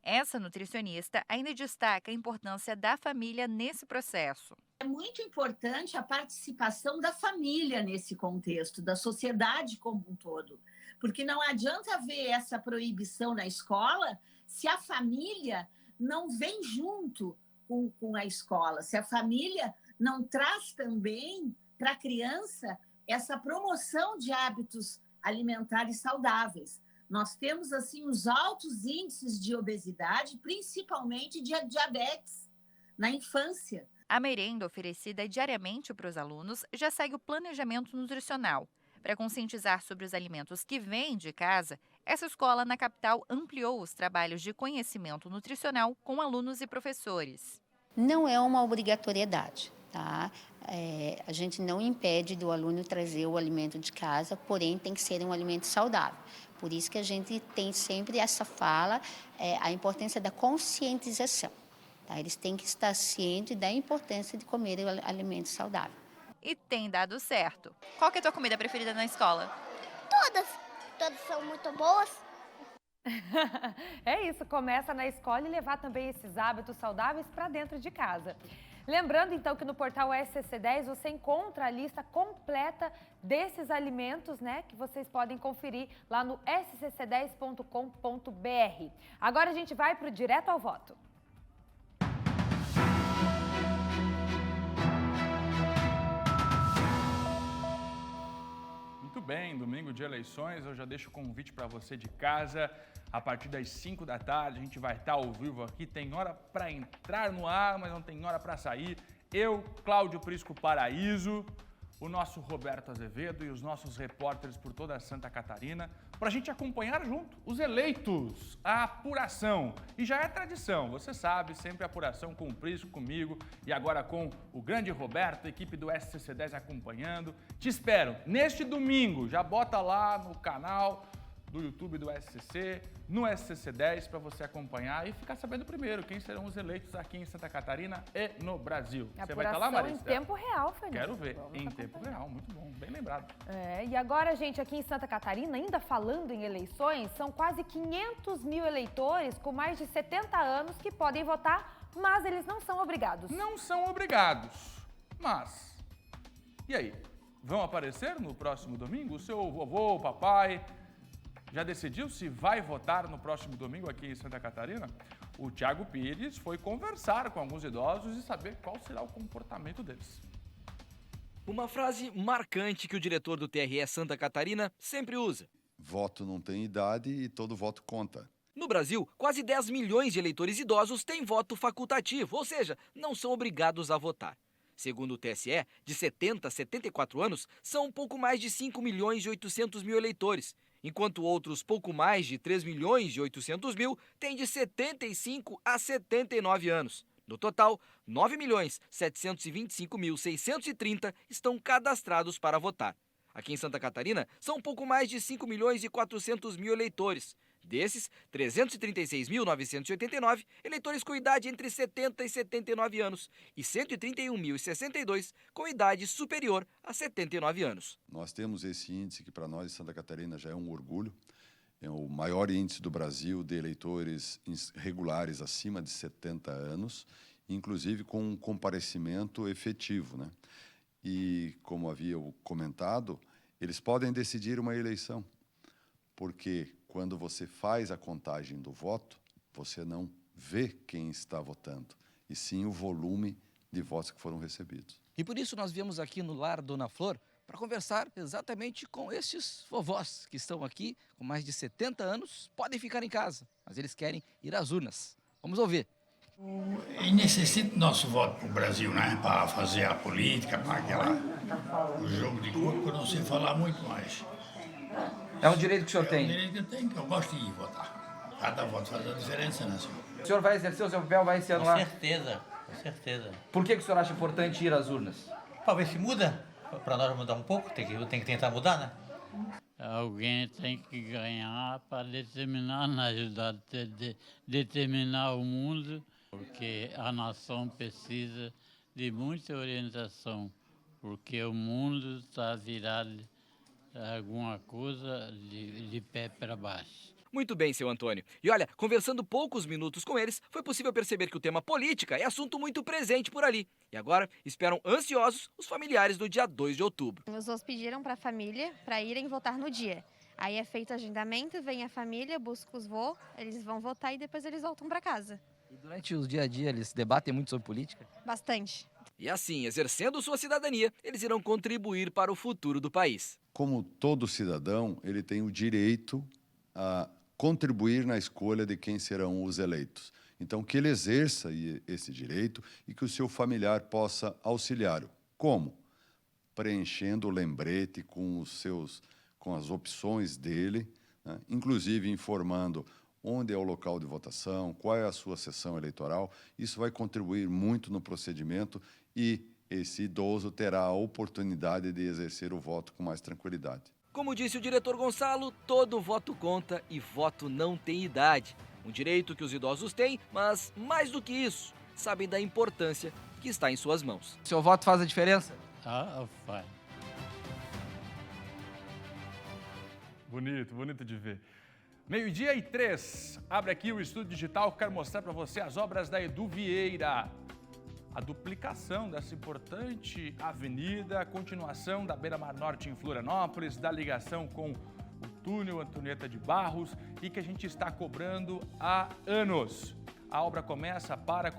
Essa nutricionista ainda destaca a importância da família nesse processo. É muito importante a participação da família nesse contexto, da sociedade como um todo. Porque não adianta ver essa proibição na escola se a família não vem junto com a escola, se a família não traz também para a criança essa promoção de hábitos alimentares saudáveis. Nós temos, assim, os altos índices de obesidade, principalmente de diabetes, na infância. A merenda oferecida diariamente para os alunos já segue o planejamento nutricional. Para conscientizar sobre os alimentos que vêm de casa, essa escola na capital ampliou os trabalhos de conhecimento nutricional com alunos e professores. Não é uma obrigatoriedade, tá? A gente não impede do aluno trazer o alimento de casa, porém tem que ser um alimento saudável. Por isso que a gente tem sempre essa fala, a importância da conscientização. Tá? Eles têm que estar cientes da importância de comer o alimento saudável. E tem dado certo. Qual que é a tua comida preferida na escola? Todas são muito boas. É isso, começa na escola e levar também esses hábitos saudáveis para dentro de casa. Lembrando então que no portal SCC10 você encontra a lista completa desses alimentos, né, que vocês podem conferir lá no scc10.com.br. Agora a gente vai para o Direto ao Voto. Muito bem, domingo de eleições, eu já deixo o convite para você de casa. A partir das 5 da tarde a gente vai estar ao vivo aqui. Tem hora para entrar no ar, mas não tem hora para sair. Eu, Cláudio Prisco Paraíso, o nosso Roberto Azevedo e os nossos repórteres por toda Santa Catarina, para a gente acompanhar junto os eleitos, a apuração. E já é tradição, você sabe, sempre a apuração com o Prisco, comigo e agora com o grande Roberto, a equipe do SCC10 acompanhando. Te espero neste domingo, já bota lá no canal do YouTube do SCC, no SCC10, para você acompanhar e ficar sabendo primeiro quem serão os eleitos aqui em Santa Catarina e no Brasil. Você vai estar lá, Maria em tempo real, Fernando. Quero ver, em tempo real, muito bom, bem lembrado. E agora, gente, aqui em Santa Catarina, ainda falando em eleições, são quase 500 mil eleitores com mais de 70 anos que podem votar, mas eles não são obrigados. Não são obrigados, mas... E aí? vão aparecer no próximo domingo? O seu vovô, o papai, já decidiu se vai votar no próximo domingo aqui em Santa Catarina? O Thiago Pires foi conversar com alguns idosos e saber qual será o comportamento deles. Uma frase marcante que o diretor do TRE Santa Catarina sempre usa. Voto não tem idade e todo voto conta. No Brasil, quase 10 milhões de eleitores idosos têm voto facultativo, ou seja, não são obrigados a votar. Segundo o TSE, de 70 a 74 anos, são um pouco mais de 5 milhões e 800 mil eleitores, enquanto outros pouco mais de 3 milhões e 800 mil têm de 75 a 79 anos. No total, 9.725.630 estão cadastrados para votar. Aqui em Santa Catarina, são um pouco mais de 5 milhões e 400 mil eleitores. Desses, 336.989 eleitores com idade entre 70 e 79 anos e 131.062 com idade superior a 79 anos. Nós temos esse índice que para nós em Santa Catarina já é um orgulho. É o maior índice do Brasil de eleitores regulares acima de 70 anos, inclusive com um comparecimento efetivo, né? E, como havia comentado, eles podem decidir uma eleição, porque quando você faz a contagem do voto, você não vê quem está votando, e sim o volume de votos que foram recebidos. E por isso nós viemos aqui no Lar Dona Flor para conversar exatamente com esses vovós que estão aqui com mais de 70 anos, podem ficar em casa, mas eles querem ir às urnas. Vamos ouvir. E necessita nosso voto para o Brasil, né? Para fazer a política, para o jogo de corpo, não sei falar muito mais. É um direito que o senhor tem? É um direito que eu tenho, que eu gosto de ir votar. Cada voto faz a diferença, né, senhor? O senhor vai exercer o seu papel, vai esse ano lá? Com certeza. Por que o senhor acha importante ir às urnas? Para ver se muda. Para nós mudar um pouco, tem que tentar mudar, né? Alguém tem que ganhar para determinar, na ajudar a determinar o mundo, porque a nação precisa de muita orientação, porque o mundo está virado a alguma coisa de pé para baixo. Muito bem, seu Antônio. E olha, conversando poucos minutos com eles, foi possível perceber que o tema política é assunto muito presente por ali. E agora esperam ansiosos os familiares do dia 2 de outubro. Os idosos pediram para a família para irem votar no dia. Aí é feito agendamento, vem a família, busca os vô, eles vão votar e depois eles voltam para casa. E durante o dia a dia eles debatem muito sobre política? Bastante. E assim, exercendo sua cidadania, eles irão contribuir para o futuro do país. Como todo cidadão, ele tem o direito a contribuir na escolha de quem serão os eleitos. Então, que ele exerça esse direito e que o seu familiar possa auxiliá-lo. Como? Preenchendo o lembrete com as opções dele, né? Inclusive informando onde é o local de votação, qual é a sua sessão eleitoral. Isso vai contribuir muito no procedimento e esse idoso terá a oportunidade de exercer o voto com mais tranquilidade. Como disse o diretor Gonçalo, todo voto conta e voto não tem idade. Um direito que os idosos têm, mas mais do que isso, sabem da importância que está em suas mãos. Seu voto faz a diferença? Faz. Bonito de ver. 12:03, abre aqui o Estúdio Digital, quero mostrar para você as obras da Edu Vieira. A duplicação dessa importante avenida, a continuação da Beira-Mar Norte em Florianópolis, da ligação com o túnel Antonieta de Barros e que a gente está cobrando há anos. A obra começa, para,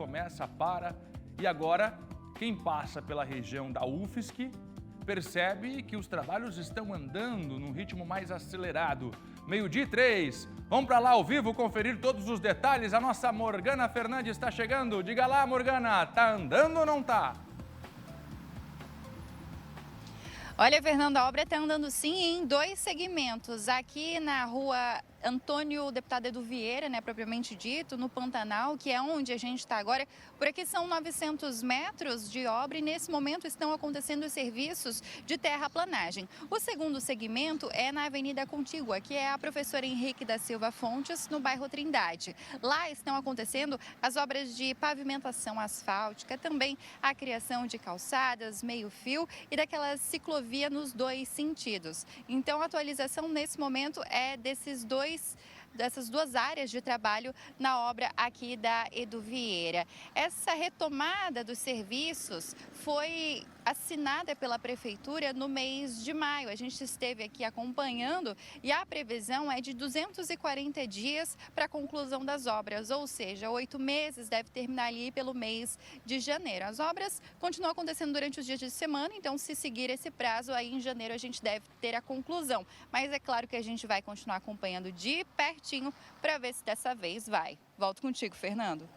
e agora quem passa pela região da UFSC percebe que os trabalhos estão andando num ritmo mais acelerado. 12:03, vamos para lá ao vivo conferir todos os detalhes. A nossa Morgana Fernandes está chegando. Diga lá, Morgana, tá andando ou não tá? Olha, Fernando, a obra está andando sim em 2 segmentos. Aqui na rua Antônio Deputado Edu Vieira, né, propriamente dito, no Pantanal, que é onde a gente está agora. Por aqui são 900 metros de obra e nesse momento estão acontecendo os serviços de terraplanagem. O segundo segmento é na Avenida Contígua, que é a Professora Henrique da Silva Fontes, no bairro Trindade. Lá estão acontecendo as obras de pavimentação asfáltica, também a criação de calçadas, meio-fio e daquela ciclovia nos 2 sentidos. Então, a atualização nesse momento é dessas 2 áreas de trabalho na obra aqui da Edu Vieira. Essa retomada dos serviços foi assinada pela Prefeitura no mês de maio. A gente esteve aqui acompanhando e a previsão é de 240 dias para a conclusão das obras, ou seja, 8 meses, deve terminar ali pelo mês de janeiro. As obras continuam acontecendo durante os dias de semana, então se seguir esse prazo, aí em janeiro a gente deve ter a conclusão. Mas é claro que a gente vai continuar acompanhando de pertinho para ver se dessa vez vai. Volto contigo, Fernando.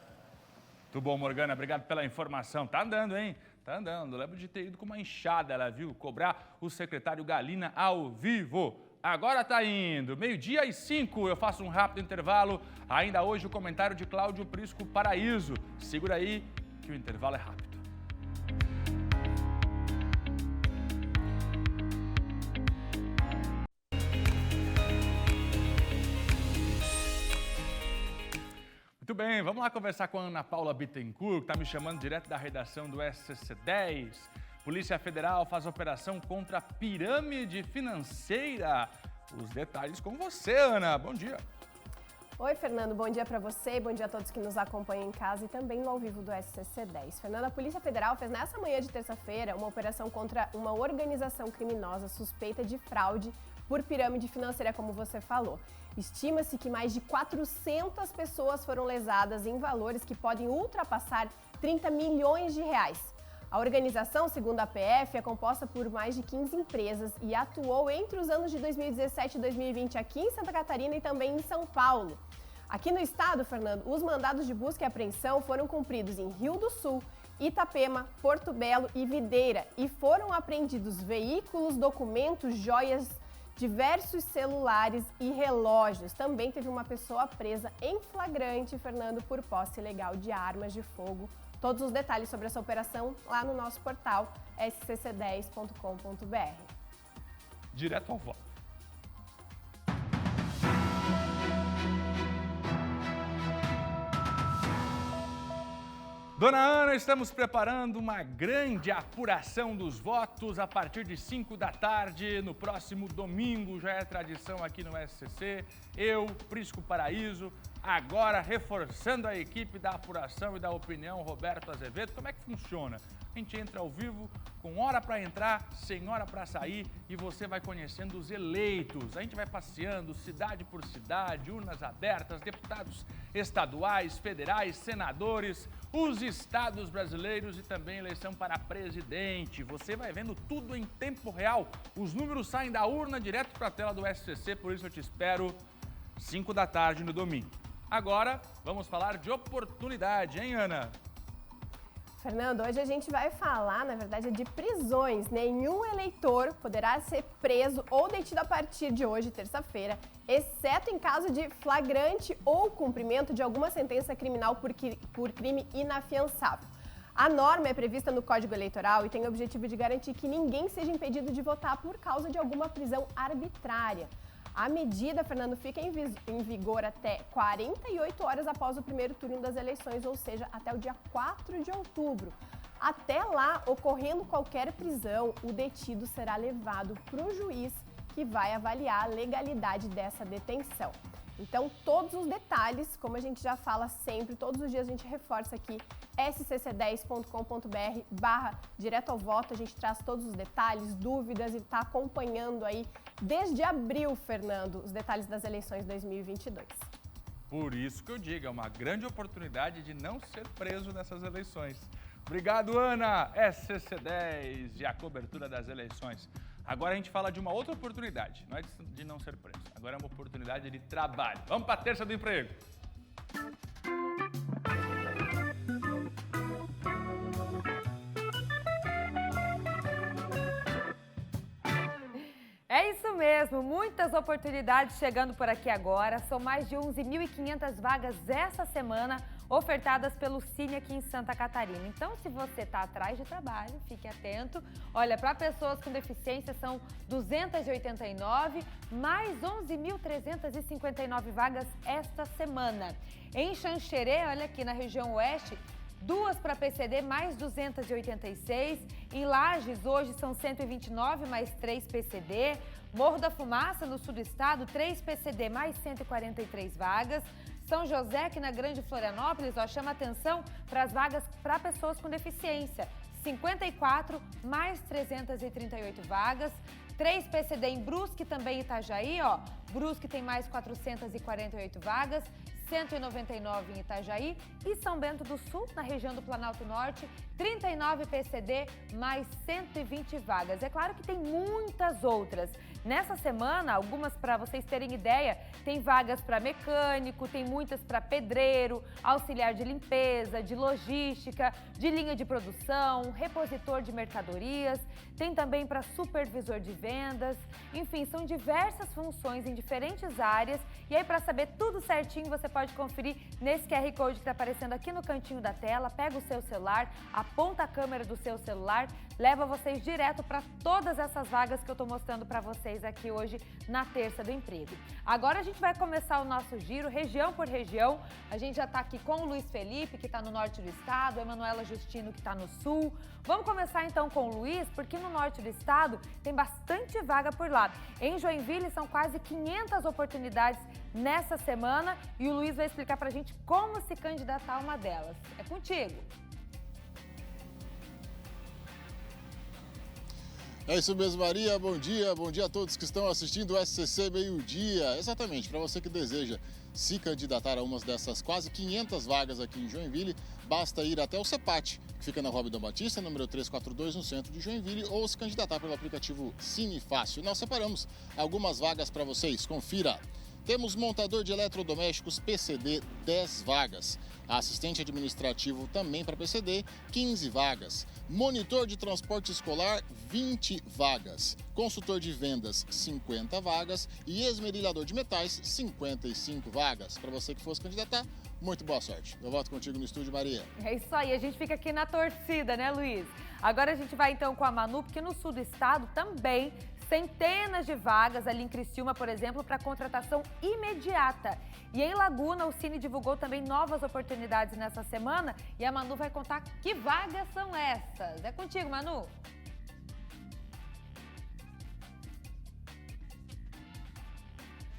Muito bom, Morgana. Obrigado pela informação. Tá andando, hein? Tá andando. Lembro de ter ido com uma enxada, ela viu, cobrar o secretário Galina ao vivo. Agora tá indo. 12:05, eu faço um rápido intervalo. Ainda hoje o comentário de Cláudio Prisco Paraíso. Segura aí que o intervalo é rápido. Muito bem, vamos lá conversar com a Ana Paula Bittencourt, que está me chamando direto da redação do SCC10. Polícia Federal faz operação contra a pirâmide financeira. Os detalhes com você, Ana. Bom dia. Oi, Fernando. Bom dia para você e bom dia a todos que nos acompanham em casa e também no ao vivo do SCC10. Fernando, a Polícia Federal fez nessa manhã de terça-feira uma operação contra uma organização criminosa suspeita de fraude por pirâmide financeira, como você falou. Estima-se que mais de 400 pessoas foram lesadas em valores que podem ultrapassar 30 milhões de reais. A organização, segundo a PF, é composta por mais de 15 empresas e atuou entre os anos de 2017 e 2020 aqui em Santa Catarina e também em São Paulo. Aqui no estado, Fernando, os mandados de busca e apreensão foram cumpridos em Rio do Sul, Itapema, Porto Belo e Videira e foram apreendidos veículos, documentos, joias, diversos celulares e relógios. Também teve uma pessoa presa em flagrante, Fernando, por posse ilegal de armas de fogo. Todos os detalhes sobre essa operação lá no nosso portal scc10.com.br. Direto ao voto. Dona Ana, estamos preparando uma grande apuração dos votos a partir de 5 da tarde, no próximo domingo, já é tradição aqui no SCC. Eu, Prisco Paraíso, agora reforçando a equipe da apuração e da opinião, Roberto Azevedo. Como é que funciona? A gente entra ao vivo com hora para entrar, sem hora para sair e você vai conhecendo os eleitos. A gente vai passeando cidade por cidade, urnas abertas, deputados estaduais, federais, senadores, os estados brasileiros e também eleição para presidente. Você vai vendo tudo em tempo real. Os números saem da urna direto para a tela do SCC, por isso eu te espero 5 da tarde no domingo. Agora, vamos falar de oportunidade, hein, Ana? Fernando, hoje a gente vai falar, na verdade, de prisões. Nenhum eleitor poderá ser preso ou detido a partir de hoje, terça-feira, exceto em caso de flagrante ou cumprimento de alguma sentença criminal por crime inafiançável. A norma é prevista no Código Eleitoral e tem o objetivo de garantir que ninguém seja impedido de votar por causa de alguma prisão arbitrária. A medida, Fernando, fica em vigor até 48 horas após o primeiro turno das eleições, ou seja, até o dia 4 de outubro. Até lá, ocorrendo qualquer prisão, o detido será levado para o juiz, que vai avaliar a legalidade dessa detenção. Então, todos os detalhes, como a gente já fala sempre, todos os dias a gente reforça aqui, scc10.com.br/direto ao voto, a gente traz todos os detalhes, dúvidas e está acompanhando aí desde abril, Fernando, os detalhes das eleições 2022. Por isso que eu digo, é uma grande oportunidade de não ser preso nessas eleições. Obrigado, Ana! SCC10 e a cobertura das eleições. Agora a gente fala de uma outra oportunidade, não é de não ser preso, agora é uma oportunidade de trabalho. Vamos para a terça do emprego. É isso mesmo, muitas oportunidades chegando por aqui agora. São mais de 11.500 vagas essa semana ofertadas pelo Cine aqui em Santa Catarina. Então, se você está atrás de trabalho, fique atento. Olha, para pessoas com deficiência são 289, mais 11.359 vagas esta semana. Em Xanxerê, olha aqui na região oeste, 2 para PCD, mais 286. Em Lages, hoje são 129, mais 3 PCD. Morro da Fumaça, no sul do estado, 3 PCD, mais 143 vagas. São José, aqui na Grande Florianópolis, chama atenção para as vagas para pessoas com deficiência. 54, mais 338 vagas. 3 PCD em Brusque, também em Itajaí, ó. Brusque tem mais 448 vagas. 199 em Itajaí e São Bento do Sul, na região do Planalto Norte, 39 PCD, mais 120 vagas. É claro que tem muitas outras. Nessa semana, algumas para vocês terem ideia, tem vagas para mecânico, tem muitas para pedreiro, auxiliar de limpeza, de logística, de linha de produção, repositor de mercadorias, tem também para supervisor de vendas, enfim, são diversas funções em diferentes áreas. E aí, para saber tudo certinho, você pode conferir nesse QR Code que está aparecendo aqui no cantinho da tela. Pega o seu celular, aponta a câmera do seu celular, leva vocês direto para todas essas vagas que eu estou mostrando para vocês aqui hoje na Terça do Emprego. Agora a gente vai começar o nosso giro, região por região. A gente já está aqui com o Luiz Felipe, que está no norte do estado, a Emanuela Justino, que está no sul. Vamos começar então com o Luiz, porque no norte do estado tem bastante vaga por lá. Em Joinville são quase 500 oportunidades nessa semana e o Luiz vai explicar pra gente como se candidatar a uma delas. É contigo. É isso mesmo, Maria. Bom dia a todos que estão assistindo o SCC Meio-Dia. Exatamente, para você que deseja se candidatar a uma dessas quase 500 vagas aqui em Joinville, basta ir até o CEPAT, que fica na Rua Dom Batista, número 342, no centro de Joinville, ou se candidatar pelo aplicativo Cine Fácil. Nós separamos algumas vagas para vocês, confira. Temos montador de eletrodomésticos PCD, 10 vagas. Assistente administrativo também para PCD, 15 vagas. Monitor de transporte escolar, 20 vagas. Consultor de vendas, 50 vagas. E esmerilhador de metais, 55 vagas. Para você que fosse candidatar, muito boa sorte. Eu volto contigo no estúdio, Maria. É isso aí, a gente fica aqui na torcida, né, Luiz? Agora a gente vai então com a Manu, porque no sul do estado também centenas de vagas ali em Criciúma, por exemplo, para contratação imediata. E em Laguna, o Cine divulgou também novas oportunidades nessa semana e a Manu vai contar que vagas são essas. É contigo, Manu.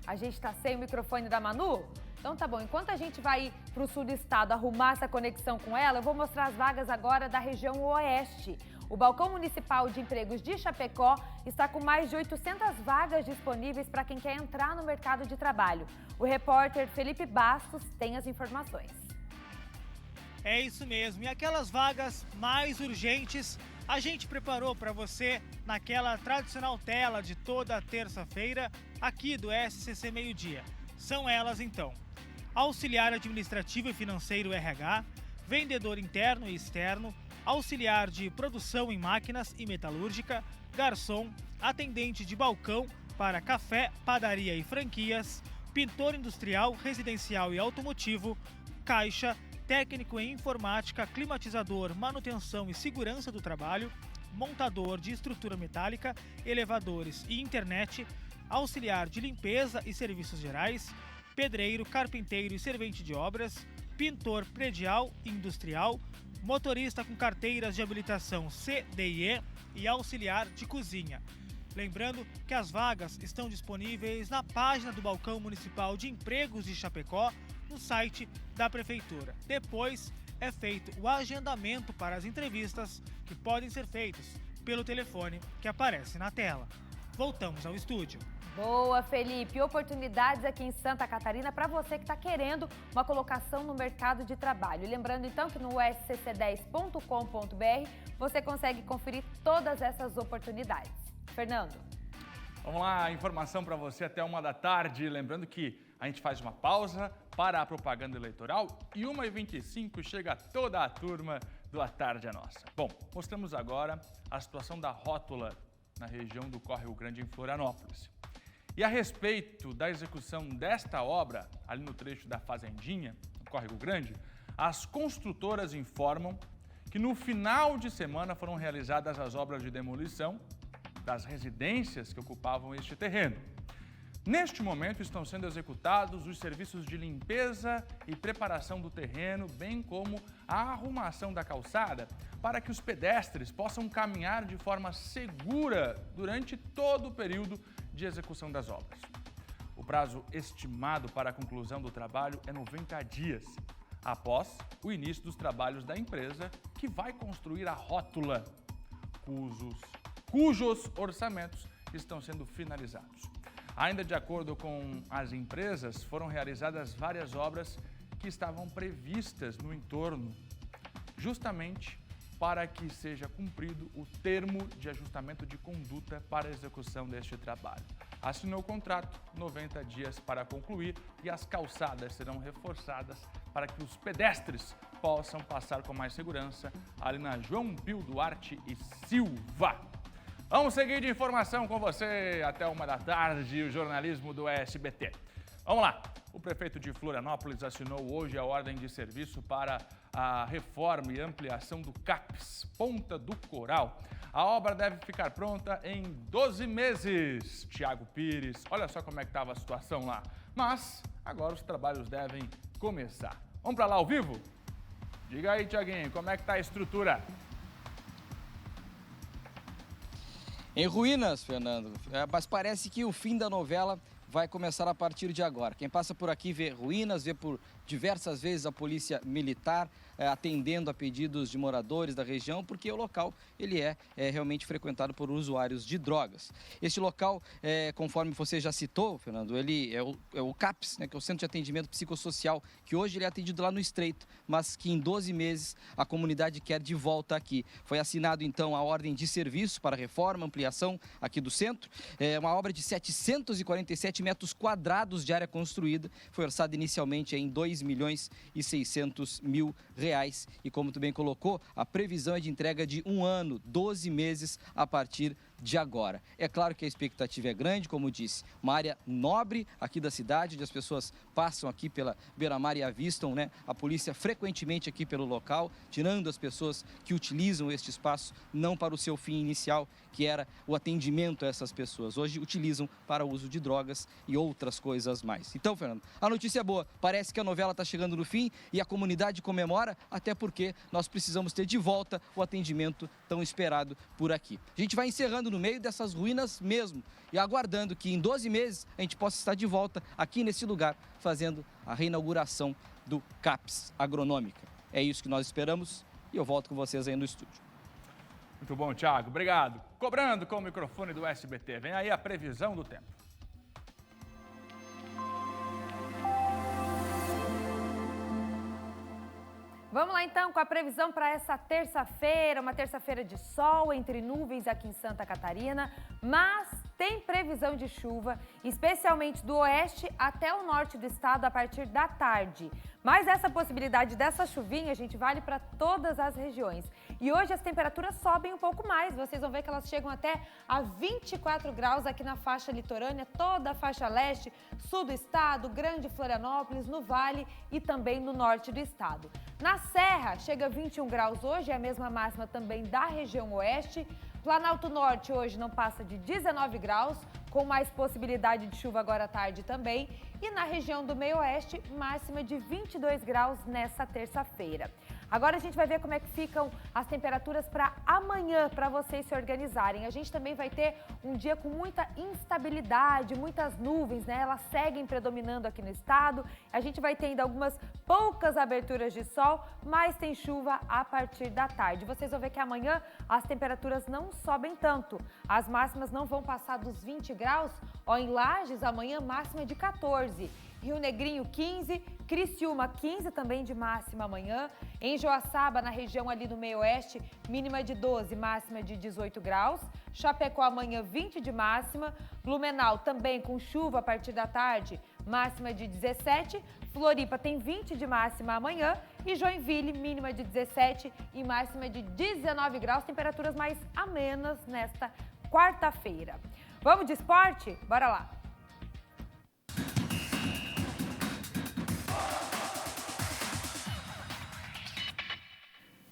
A gente está sem o microfone da Manu? Então tá bom, enquanto a gente vai para o sul do estado arrumar essa conexão com ela, eu vou mostrar as vagas agora da região oeste. O Balcão Municipal de Empregos de Chapecó está com mais de 800 vagas disponíveis para quem quer entrar no mercado de trabalho. O repórter Felipe Bastos tem as informações. É isso mesmo, e aquelas vagas mais urgentes a gente preparou para você naquela tradicional tela de toda terça-feira aqui do SCC Meio-Dia. São elas então: auxiliar administrativo e financeiro RH, vendedor interno e externo, auxiliar de produção em máquinas e metalúrgica, garçom, atendente de balcão para café, padaria e franquias, pintor industrial, residencial e automotivo, caixa, técnico em informática, climatizador, manutenção e segurança do trabalho, montador de estrutura metálica, elevadores e internet, auxiliar de limpeza e serviços gerais, pedreiro, carpinteiro e servente de obras, pintor predial e industrial, motorista com carteiras de habilitação C, D e E e auxiliar de cozinha. Lembrando que as vagas estão disponíveis na página do Balcão Municipal de Empregos de Chapecó, no site da Prefeitura. Depois é feito o agendamento para as entrevistas, que podem ser feitos pelo telefone que aparece na tela. Voltamos ao estúdio. Boa, Felipe. Oportunidades aqui em Santa Catarina para você que está querendo uma colocação no mercado de trabalho. E lembrando então que no scc10.com.br você consegue conferir todas essas oportunidades. Fernando. Vamos lá, informação para você até 13h. Lembrando que a gente faz uma pausa para a propaganda eleitoral e 1h25 chega toda a turma do A Tarde é Nossa. Bom, mostramos agora a situação da rótula na região do Córrego Grande, em Florianópolis. E a respeito da execução desta obra, ali no trecho da Fazendinha, no Córrego Grande, as construtoras informam que no final de semana foram realizadas as obras de demolição das residências que ocupavam este terreno. Neste momento estão sendo executados os serviços de limpeza e preparação do terreno, bem como a arrumação da calçada, para que os pedestres possam caminhar de forma segura durante todo o período de execução das obras. O prazo estimado para a conclusão do trabalho é 90 dias. após o início dos trabalhos da empresa que vai construir a rótula, cujos orçamentos estão sendo finalizados. Ainda de acordo com as empresas, foram realizadas várias obras que estavam previstas no entorno, justamente para que seja cumprido o termo de ajustamento de conduta para a execução deste trabalho. Assinou o contrato, 90 dias para concluir, e as calçadas serão reforçadas para que os pedestres possam passar com mais segurança ali na João Pio Duarte e Silva. Vamos seguir de informação com você até 13h, o jornalismo do SBT. Vamos lá. O prefeito de Florianópolis assinou hoje a ordem de serviço para a reforma e ampliação do CAPS, Ponta do Coral. A obra deve ficar pronta em 12 meses. Tiago Pires, olha só como é que estava a situação lá. Mas agora os trabalhos devem começar. Vamos para lá ao vivo? Diga aí, Tiaguinho, como é que está a estrutura? Em ruínas, Fernando, mas parece que o fim da novela vai começar a partir de agora. Quem passa por aqui vê ruínas, vê por diversas vezes a polícia militar atendendo a pedidos de moradores da região, porque o local ele é realmente frequentado por usuários de drogas. Este local, conforme você já citou, Fernando, ele é o CAPS, né, que é o Centro de Atendimento Psicossocial, que hoje ele é atendido lá no Estreito, mas que em 12 meses a comunidade quer de volta aqui. Foi assinado então a ordem de serviço para reforma, ampliação aqui do centro. É uma obra de 747 metros quadrados de área construída, foi orçada inicialmente em R$2.600.000. E como tu bem colocou, a previsão é de entrega de 1 ano, 12 meses a partir de agora. É claro que a expectativa é grande, como disse, uma área nobre aqui da cidade, onde as pessoas passam aqui pela beira-mar e avistam, né, a polícia frequentemente aqui pelo local, tirando as pessoas que utilizam este espaço não para o seu fim inicial, que era o atendimento a essas pessoas. Hoje utilizam para o uso de drogas e outras coisas mais. Então, Fernando, a notícia é boa. Parece que a novela está chegando no fim e a comunidade comemora, até porque nós precisamos ter de volta o atendimento tão esperado por aqui. A gente vai encerrando no meio dessas ruínas mesmo e aguardando que em 12 meses a gente possa estar de volta aqui nesse lugar fazendo a reinauguração do CAPS Agronômica. É isso que nós esperamos e eu volto com vocês aí no estúdio. Muito bom, Thiago. Obrigado. Cobrando com o microfone do SBT. Vem aí a previsão do tempo. Vamos lá então com a previsão para essa terça-feira, uma terça-feira de sol entre nuvens aqui em Santa Catarina, mas tem previsão de chuva, especialmente do oeste até o norte do estado a partir da tarde. Mas essa possibilidade dessa chuvinha, gente, vale para todas as regiões. E hoje as temperaturas sobem um pouco mais, vocês vão ver que elas chegam até a 24 graus aqui na faixa litorânea, toda a faixa leste, sul do estado, Grande Florianópolis, no Vale e também no norte do estado. Na Serra, chega a 21 graus hoje, é a mesma máxima também da região oeste. Planalto Norte hoje não passa de 19 graus, com mais possibilidade de chuva agora à tarde também. E na região do meio-oeste, máxima de 22 graus nessa terça-feira. Agora a gente vai ver como é que ficam as temperaturas para amanhã, para vocês se organizarem. A gente também vai ter um dia com muita instabilidade, muitas nuvens, né? Elas seguem predominando aqui no estado. A gente vai ter ainda algumas poucas aberturas de sol, mas tem chuva a partir da tarde. Vocês vão ver que amanhã as temperaturas não sobem tanto. As máximas não vão passar dos 20 graus. Ó, em Lages, amanhã máxima de 14. Rio Negrinho, 15, Criciúma, 15 também de máxima amanhã. Em Joaçaba, na região ali do meio-oeste, mínima de 12, máxima de 18 graus. Chapecó, amanhã, 20 de máxima. Blumenau, também com chuva a partir da tarde, máxima de 17. Floripa tem 20 de máxima amanhã. E Joinville, mínima de 17 e máxima de 19 graus. Temperaturas mais amenas nesta quarta-feira. Vamos de esporte? Bora lá!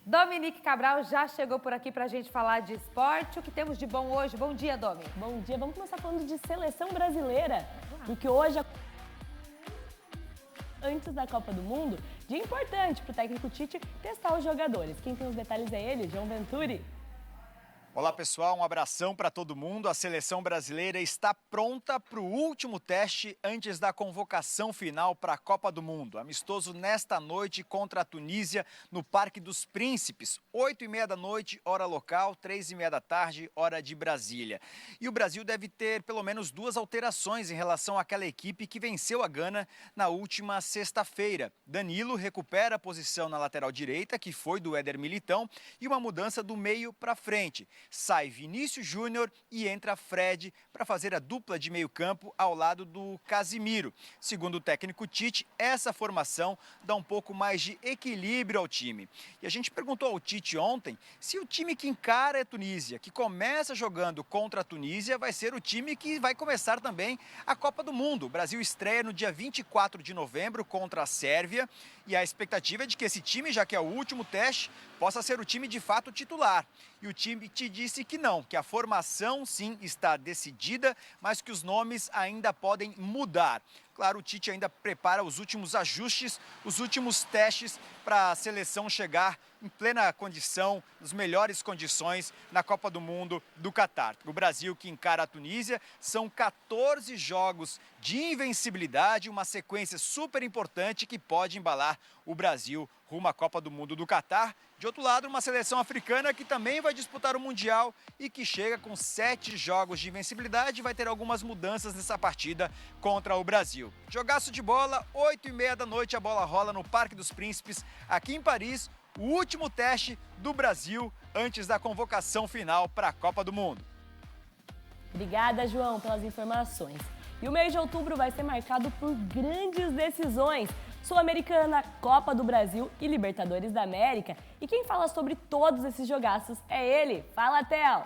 Dominique Cabral já chegou por aqui para a gente falar de esporte. O que temos de bom hoje? Bom dia, Domi. Bom dia. Vamos começar falando de seleção brasileira, porque hoje, antes da Copa do Mundo, dia importante para o técnico Tite testar os jogadores. Quem tem os detalhes é ele, João Venturi. Olá pessoal, um abração para todo mundo. A seleção brasileira está pronta para o último teste antes da convocação final para a Copa do Mundo. Amistoso nesta noite contra a Tunísia no Parque dos Príncipes, 8h30 da noite, hora local, 3h30 da tarde, hora de Brasília. E o Brasil deve ter pelo menos 2 alterações em relação àquela equipe que venceu a Gana na última sexta-feira. Danilo recupera a posição na lateral direita, que foi do Éder Militão, e uma mudança do meio para frente. Sai Vinícius Júnior e entra Fred para fazer a dupla de meio-campo ao lado do Casimiro. Segundo o técnico Tite, essa formação dá um pouco mais de equilíbrio ao time. E a gente perguntou ao Tite ontem se o time que encara a Tunísia, que começa jogando contra a Tunísia, vai ser o time que vai começar também a Copa do Mundo. O Brasil estreia no dia 24 de novembro contra a Sérvia e a expectativa é de que esse time, já que é o último teste, possa ser o time de fato titular. E o time te disse que não, que a formação sim está decidida, mas que os nomes ainda podem mudar. Claro, o Tite ainda prepara os últimos ajustes, os últimos testes para a seleção chegar em plena condição, nas melhores condições na Copa do Mundo do Catar. O Brasil que encara a Tunísia, são 14 jogos de invencibilidade, uma sequência super importante que pode embalar o Brasil rumo à Copa do Mundo do Catar. De outro lado, uma seleção africana que também vai disputar o Mundial e que chega com 7 jogos de invencibilidade e vai ter algumas mudanças nessa partida contra o Brasil. Jogaço de bola, 8h30 da noite, a bola rola no Parque dos Príncipes, aqui em Paris, o último teste do Brasil antes da convocação final para a Copa do Mundo. Obrigada, João, pelas informações. E o mês de outubro vai ser marcado por grandes decisões. Sul-Americana, Copa do Brasil e Libertadores da América. E quem fala sobre todos esses jogaços é ele. Fala, Theo!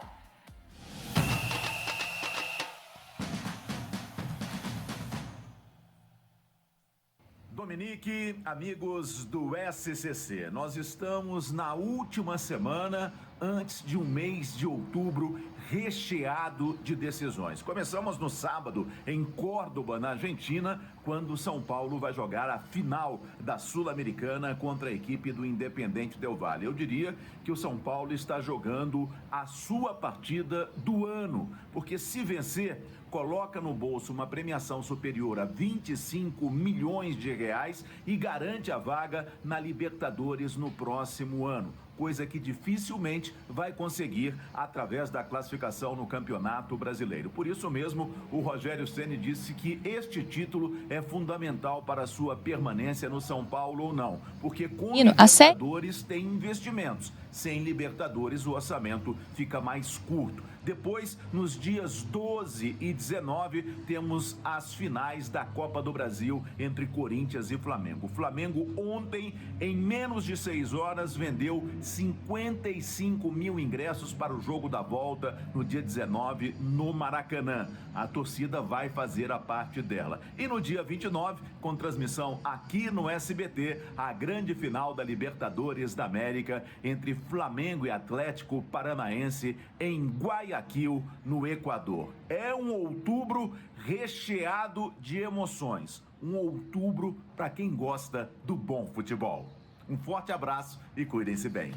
Dominique, amigos do SCC, nós estamos na última semana antes de um mês de outubro recheado de decisões. Começamos no sábado em Córdoba, na Argentina, quando o São Paulo vai jogar a final da Sul-Americana contra a equipe do Independiente Del Valle. Eu diria que o São Paulo está jogando a sua partida do ano, porque se vencer, coloca no bolso uma premiação superior a 25 milhões de reais e garante a vaga na Libertadores no próximo ano. Coisa que dificilmente vai conseguir através da classificação no Campeonato Brasileiro. Por isso mesmo, o Rogério Ceni disse que este título é fundamental para a sua permanência no São Paulo ou não, porque com Libertadores tem investimentos. Sem Libertadores, o orçamento fica mais curto. Depois, nos dias 12 e 19, temos as finais da Copa do Brasil entre Corinthians e Flamengo. O Flamengo ontem, em menos de 6 horas, vendeu 55 mil ingressos para o jogo da volta no dia 19 no Maracanã. A torcida vai fazer a parte dela. E no dia 29, com transmissão aqui no SBT, a grande final da Libertadores da América entre Flamengo e Atlético Paranaense em Guayaquil, no Equador. É um outubro recheado de emoções. Um outubro para quem gosta do bom futebol. Um forte abraço e cuidem-se bem.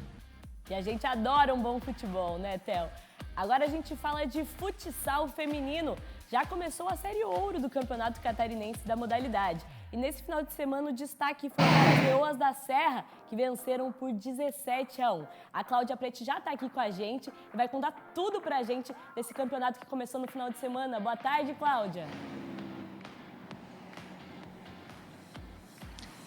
E a gente adora um bom futebol, né, Theo? Agora a gente fala de futsal feminino. Já começou a Série Ouro do Campeonato Catarinense da modalidade. E nesse final de semana o destaque foi para as Leoas da Serra, que venceram por 17-1. A Cláudia Prete já está aqui com a gente e vai contar tudo pra gente desse campeonato que começou no final de semana. Boa tarde, Cláudia.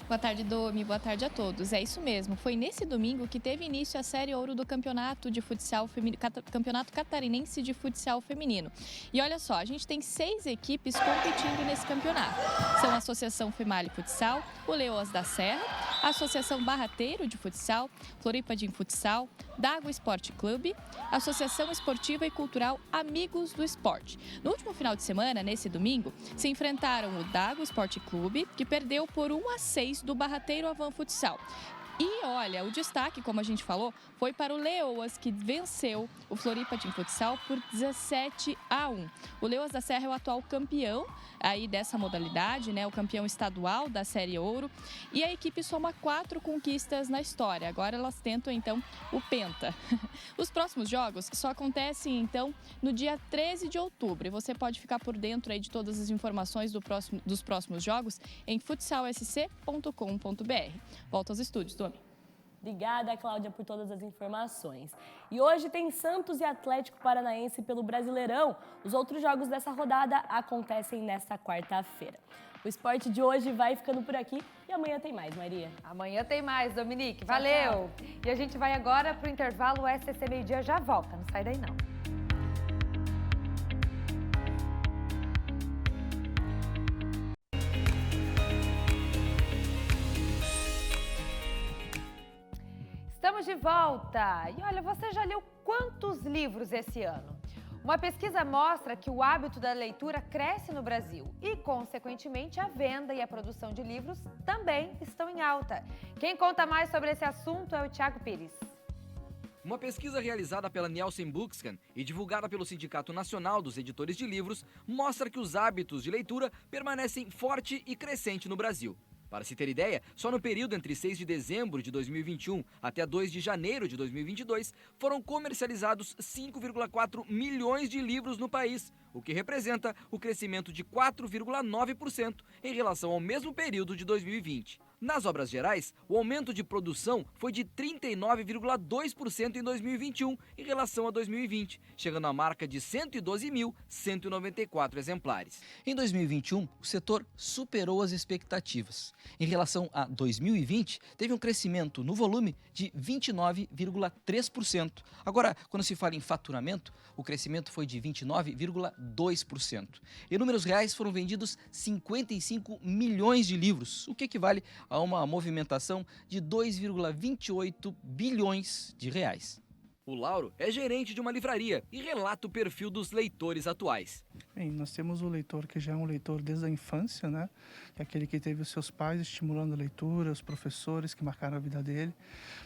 Boa tarde, Domi. Boa tarde a todos. É isso mesmo. Foi nesse domingo que teve início a Série Ouro do Campeonato de Futsal Campeonato Catarinense de Futsal Feminino. E olha só, a gente tem 6 equipes competindo nesse campeonato. São a Associação Female Futsal, o Leoas da Serra, a Associação Barrateiro de Futsal, Floripa de Futsal, Dago Esporte Clube, Associação Esportiva e Cultural Amigos do Esporte. No último final de semana, nesse domingo, se enfrentaram o Dago Esporte Clube, que perdeu por 1-6 do Barrateiro Avan Futsal. E olha, o destaque, como a gente falou, foi para o Leoas, que venceu o Floripa Team Futsal por 17-1. O Leoas da Serra é o atual campeão aí dessa modalidade, né? O campeão estadual da Série Ouro. E a equipe soma 4 conquistas na história. Agora elas tentam, então, o Penta. Os próximos jogos só acontecem, então, no dia 13 de outubro. E você pode ficar por dentro aí de todas as informações dos próximos jogos em futsalsc.com.br. Volto aos estúdios, Domi. Obrigada, Cláudia, por todas as informações. E hoje tem Santos e Atlético Paranaense pelo Brasileirão. Os outros jogos dessa rodada acontecem nesta quarta-feira. O esporte de hoje vai ficando por aqui e amanhã tem mais, Maria. Amanhã tem mais, Dominique. Valeu! Tchau. E a gente vai agora para o intervalo. O SCC Meio Dia já volta. Não sai daí, não. Estamos de volta! E olha, você já leu quantos livros esse ano? Uma pesquisa mostra que o hábito da leitura cresce no Brasil e, consequentemente, a venda e a produção de livros também estão em alta. Quem conta mais sobre esse assunto é o Thiago Pires. Uma pesquisa realizada pela Nielsen Bookscan e divulgada pelo Sindicato Nacional dos Editores de Livros mostra que os hábitos de leitura permanecem forte e crescente no Brasil. Para se ter ideia, só no período entre 6 de dezembro de 2021 até 2 de janeiro de 2022, foram comercializados 5,4 milhões de livros no país, o que representa o crescimento de 4,9% em relação ao mesmo período de 2020. Nas obras gerais, o aumento de produção foi de 39,2% em 2021 em relação a 2020, chegando à marca de 112.194 exemplares. Em 2021, o setor superou as expectativas. Em relação a 2020, teve um crescimento no volume de 29,3%. Agora, quando se fala em faturamento, o crescimento foi de 29,2%. Em números reais, foram vendidos 55 milhões de livros, o que equivale a uma movimentação de 2,28 bilhões de reais. O Lauro é gerente de uma livraria e relata o perfil dos leitores atuais. Bem, nós temos o leitor que já é um leitor desde a infância, né? Que é aquele que teve os seus pais estimulando a leitura, os professores que marcaram a vida dele.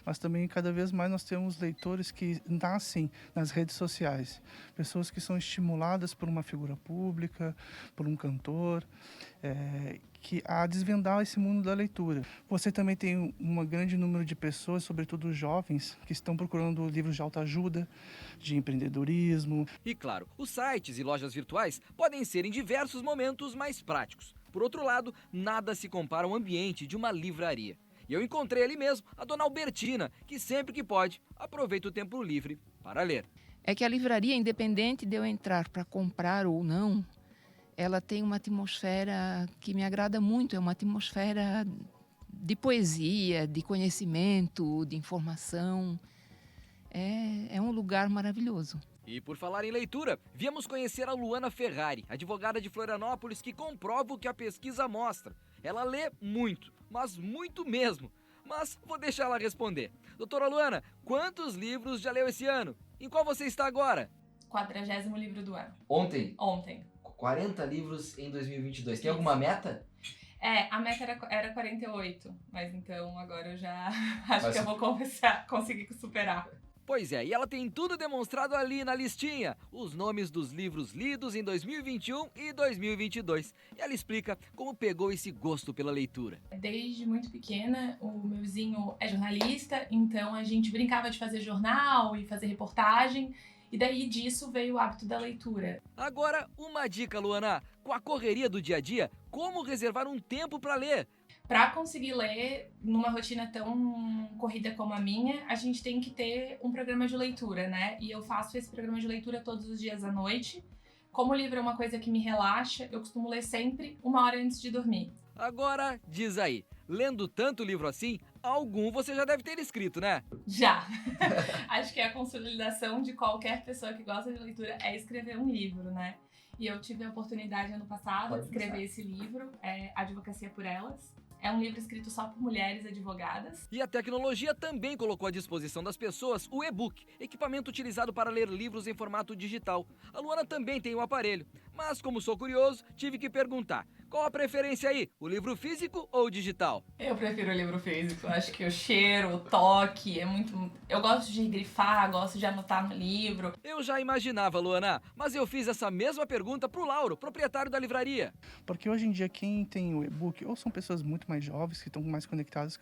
Mas também, cada vez mais, nós temos leitores que nascem nas redes sociais. Pessoas que são estimuladas por uma figura pública, por um cantor, a desvendar esse mundo da leitura. Você também tem um grande número de pessoas, sobretudo jovens, que estão procurando livros de autoajuda, de empreendedorismo. E claro, os sites e lojas virtuais podem ser em diversos momentos mais práticos. Por outro lado, nada se compara ao ambiente de uma livraria. E eu encontrei ali mesmo a dona Albertina, que sempre que pode, aproveita o tempo livre para ler. É que a livraria, independente de eu entrar para comprar ou não, ela tem uma atmosfera que me agrada muito, é uma atmosfera de poesia, de conhecimento, de informação. É um lugar maravilhoso. E por falar em leitura, viemos conhecer a Luana Ferrari, advogada de Florianópolis, que comprova o que a pesquisa mostra. Ela lê muito, mas muito mesmo. Mas vou deixar ela responder. Doutora Luana, quantos livros já leu esse ano? Em qual você está agora? 40º livro do ano. Ontem? Ontem. 40 livros em 2022. Tem alguma meta? A meta era 48, mas então agora eu já acho que eu vou conseguir superar. Pois é, e ela tem tudo demonstrado ali na listinha, os nomes dos livros lidos em 2021 e 2022. E ela explica como pegou esse gosto pela leitura. Desde muito pequena, o meu vizinho é jornalista, então a gente brincava de fazer jornal e fazer reportagem. E daí disso veio o hábito da leitura. Agora, uma dica, Luana. Com a correria do dia a dia, como reservar um tempo para ler? Para conseguir ler numa rotina tão corrida como a minha, a gente tem que ter um programa de leitura, né? E eu faço esse programa de leitura todos os dias à noite. Como o livro é uma coisa que me relaxa, eu costumo ler sempre 1 hora antes de dormir. Agora, diz aí, lendo tanto livro assim, algum você já deve ter escrito, né? Já! Acho que a consolidação de qualquer pessoa que gosta de leitura é escrever um livro, né? E eu tive a oportunidade ano passado de escrever esse livro, Advocacia por Elas. É um livro escrito só por mulheres advogadas. E a tecnologia também colocou à disposição das pessoas o e-book, equipamento utilizado para ler livros em formato digital. A Luana também tem um aparelho, mas como sou curioso, tive que perguntar Qual a preferência aí? O livro físico ou o digital? Eu prefiro o livro físico. Acho que o cheiro, o toque é muito... Eu gosto de grifar, gosto de anotar no livro. Eu já imaginava, Luana, mas eu fiz essa mesma pergunta pro Lauro, proprietário da livraria. Porque hoje em dia quem tem o e-book ou são pessoas muito mais jovens, que estão mais conectadas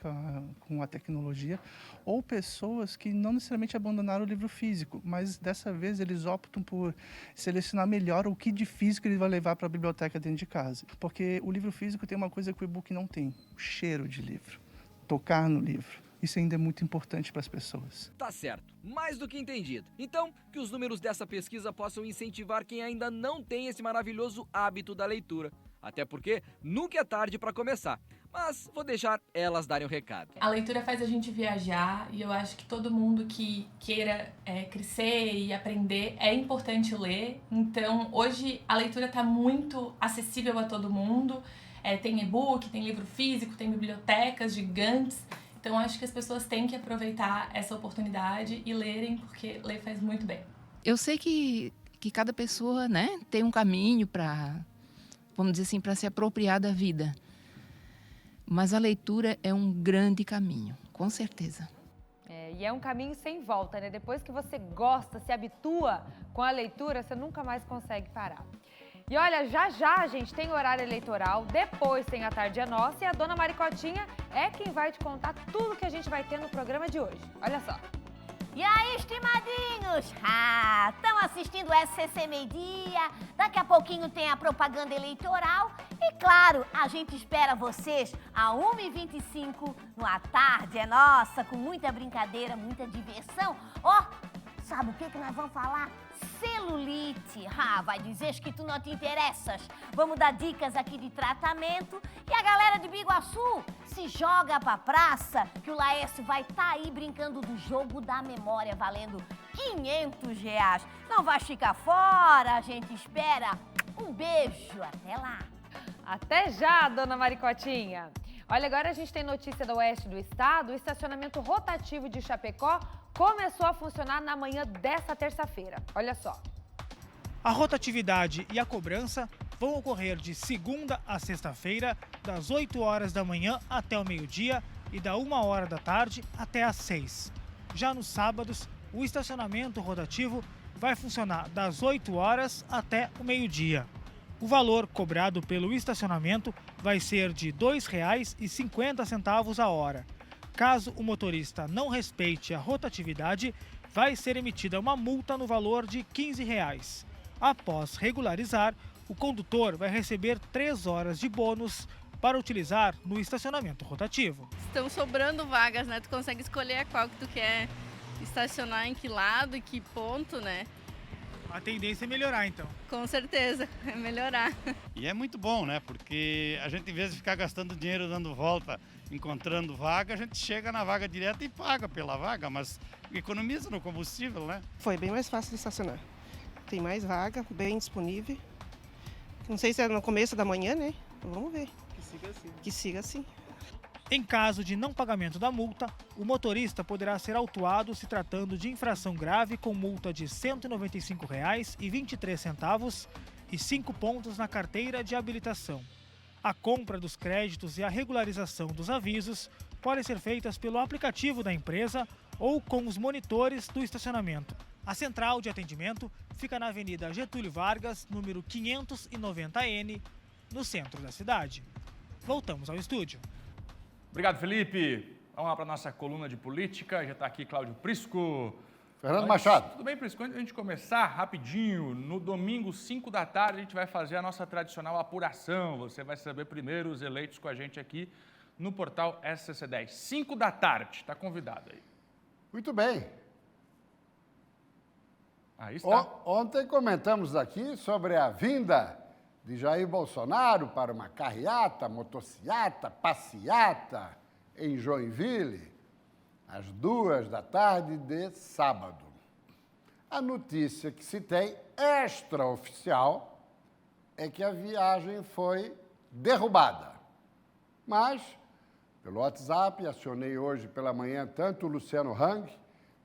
com a tecnologia, ou pessoas que não necessariamente abandonaram o livro físico, mas dessa vez eles optam por selecionar melhor o que de físico ele vai levar para a biblioteca dentro de casa. Porque o livro físico tem uma coisa que o e-book não tem, o cheiro de livro, tocar no livro. Isso ainda é muito importante para as pessoas. Tá certo, mais do que entendido. Então, que os números dessa pesquisa possam incentivar quem ainda não tem esse maravilhoso hábito da leitura. Até porque nunca é tarde para começar. Mas vou deixar elas darem o recado. A leitura faz a gente viajar e eu acho que todo mundo que queira crescer e aprender é importante ler. Então, hoje a leitura está muito acessível a todo mundo. Tem e-book, tem livro físico, tem bibliotecas gigantes. Então, acho que as pessoas têm que aproveitar essa oportunidade e lerem, porque ler faz muito bem. Eu sei que cada pessoa, né, tem um caminho para, vamos dizer assim, para se apropriar da vida. Mas a leitura é um grande caminho, com certeza. E é um caminho sem volta, né? Depois que você gosta, se habitua com a leitura, você nunca mais consegue parar. E olha, já, gente, tem horário eleitoral, depois tem A Tarde é Nossa e a dona Maricotinha é quem vai te contar tudo que a gente vai ter no programa de hoje. Olha só. E aí, estimadinhos? Estão assistindo o SCC Meio-Dia? Daqui a pouquinho tem a propaganda eleitoral. E claro, a gente espera vocês às 1h25 no A Tarde é Nossa, com muita brincadeira, muita diversão. Sabe o que nós vamos falar? Celulite. Vai dizer que tu não te interessas. Vamos dar dicas aqui de tratamento. E a galera de Biguaçu se joga pra praça, que o Laércio vai estar aí brincando do jogo da memória, valendo R$500. Não vai ficar fora, a gente espera. Um beijo, até lá. Até já, dona Maricotinha. Olha, agora a gente tem notícia do oeste do estado. O estacionamento rotativo de Chapecó começou a funcionar na manhã desta terça-feira. Olha só. A rotatividade e a cobrança vão ocorrer de segunda a sexta-feira, das 8 horas da manhã até o meio-dia e da 1 hora da tarde até às 6. Já nos sábados, o estacionamento rotativo vai funcionar das 8 horas até o meio-dia. O valor cobrado pelo estacionamento vai ser de R$ 2,50 a hora. Caso o motorista não respeite a rotatividade, vai ser emitida uma multa no valor de R$ 15. Após regularizar, o condutor vai receber 3 horas de bônus para utilizar no estacionamento rotativo. Estão sobrando vagas, né? Tu consegue escolher qual que tu quer estacionar, em que lado e que ponto, né? A tendência é melhorar, então. Com certeza, é melhorar. E é muito bom, né? Porque a gente, em vez de ficar gastando dinheiro dando volta, encontrando vaga, a gente chega na vaga direta e paga pela vaga, mas economiza no combustível, né? Foi bem mais fácil de estacionar. Tem mais vaga, bem disponível. Não sei se é no começo da manhã, né? Vamos ver. Que siga assim. Que siga assim. Em caso de não pagamento da multa, o motorista poderá ser autuado se tratando de infração grave com multa de R$ 195,23 e 5 pontos na carteira de habilitação. A compra dos créditos e a regularização dos avisos podem ser feitas pelo aplicativo da empresa ou com os monitores do estacionamento. A central de atendimento fica na Avenida Getúlio Vargas, número 590N, no centro da cidade. Voltamos ao estúdio. Obrigado, Felipe. Vamos lá para a nossa coluna de política. Já está aqui Cláudio Prisco. Fernando Machado. Tudo bem, Prisco? Antes de a gente começar, rapidinho, no domingo, 5 da tarde, a gente vai fazer a nossa tradicional apuração. Você vai saber primeiro os eleitos com a gente aqui no portal SCC10. 5 da tarde. Está convidado aí. Muito bem. Aí está. Ontem comentamos aqui sobre a vinda de Jair Bolsonaro para uma carreata, motociata, passeata em Joinville, às 2 da tarde de sábado. A notícia que se tem, extraoficial, é que a viagem foi derrubada. Mas, pelo WhatsApp, acionei hoje pela manhã tanto o Luciano Hang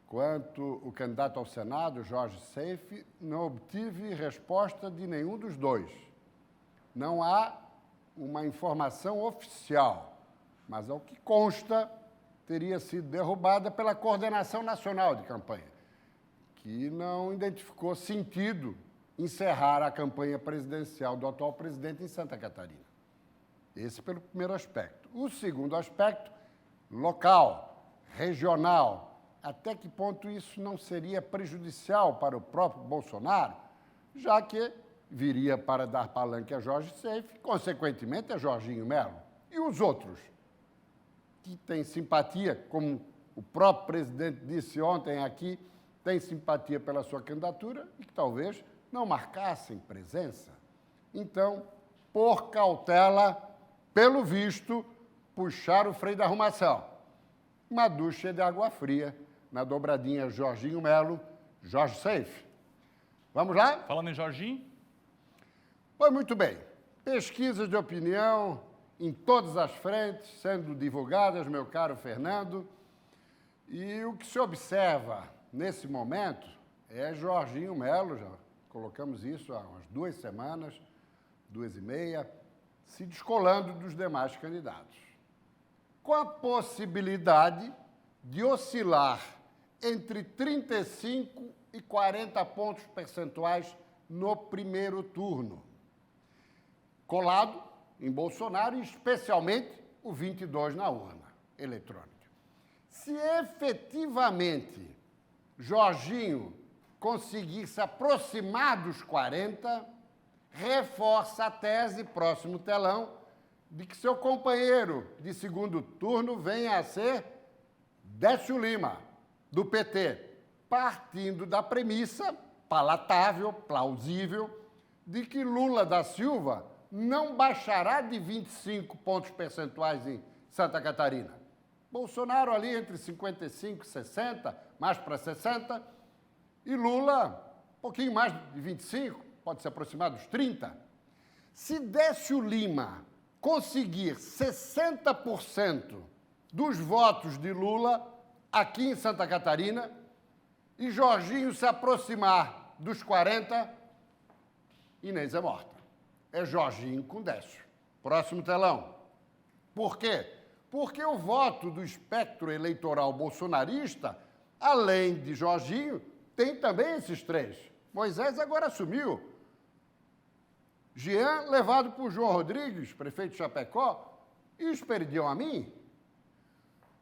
quanto o candidato ao Senado, Jorge Seife, não obtive resposta de nenhum dos dois. Não há uma informação oficial, mas ao que consta, teria sido derrubada pela Coordenação Nacional de Campanha, que não identificou sentido encerrar a campanha presidencial do atual presidente em Santa Catarina. Esse pelo primeiro aspecto. O segundo aspecto, local, regional, até que ponto isso não seria prejudicial para o próprio Bolsonaro, já que viria para dar palanque a Jorge Seife, consequentemente a Jorginho Melo. E os outros, que têm simpatia, como o próprio presidente disse ontem aqui, têm simpatia pela sua candidatura e que talvez não marcassem presença. Então, por cautela, pelo visto, puxar o freio da arrumação. Uma ducha de água fria na dobradinha Jorginho Melo, Jorge Seife. Vamos lá? Falando em Jorginho? Pois muito bem. Pesquisas de opinião em todas as frentes, sendo divulgadas, meu caro Fernando. E o que se observa nesse momento é Jorginho Melo, já colocamos isso há umas 2 semanas, 2 e meia, se descolando dos demais candidatos, com a possibilidade de oscilar entre 35 e 40 pontos percentuais no primeiro turno, colado em Bolsonaro e especialmente o 22 na urna eletrônica. Se efetivamente Jorginho conseguir se aproximar dos 40, reforça a tese, próximo telão, de que seu companheiro de segundo turno venha a ser Décio Lima, do PT, partindo da premissa palatável, plausível, de que Lula da Silva não baixará de 25 pontos percentuais em Santa Catarina. Bolsonaro ali entre 55 e 60, mais para 60, e Lula um pouquinho mais de 25, pode se aproximar dos 30. Se Décio Lima conseguir 60% dos votos de Lula aqui em Santa Catarina e Jorginho se aproximar dos 40, Inês é morta. É Jorginho com Décio. Próximo telão. Por quê? Porque o voto do espectro eleitoral bolsonarista, além de Jorginho, tem também esses 3. Moisés agora assumiu. Jean, levado por João Rodrigues, prefeito de Chapecó, e o Esperidião Amin.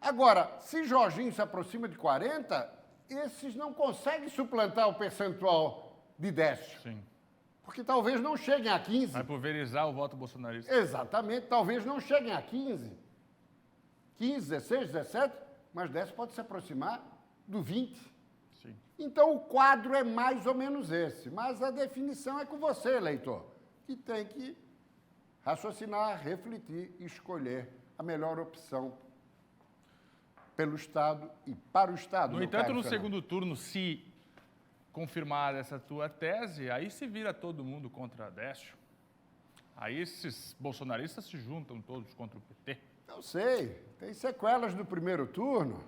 Agora, se Jorginho se aproxima de 40, esses não conseguem suplantar o percentual de Décio. Sim. Porque talvez não cheguem a 15. Vai pulverizar o voto bolsonarista. Exatamente, talvez não cheguem a 15. 15, 16, 17, mas Décio pode se aproximar do 20. Sim. Então, o quadro é mais ou menos esse. Mas a definição é com você, eleitor, que tem que raciocinar, refletir e escolher a melhor opção pelo Estado e para o Estado. No entanto, no segundo turno, se confirmar essa tua tese, aí se vira todo mundo contra Décio. Aí esses bolsonaristas se juntam todos contra o PT. Eu sei, tem sequelas do primeiro turno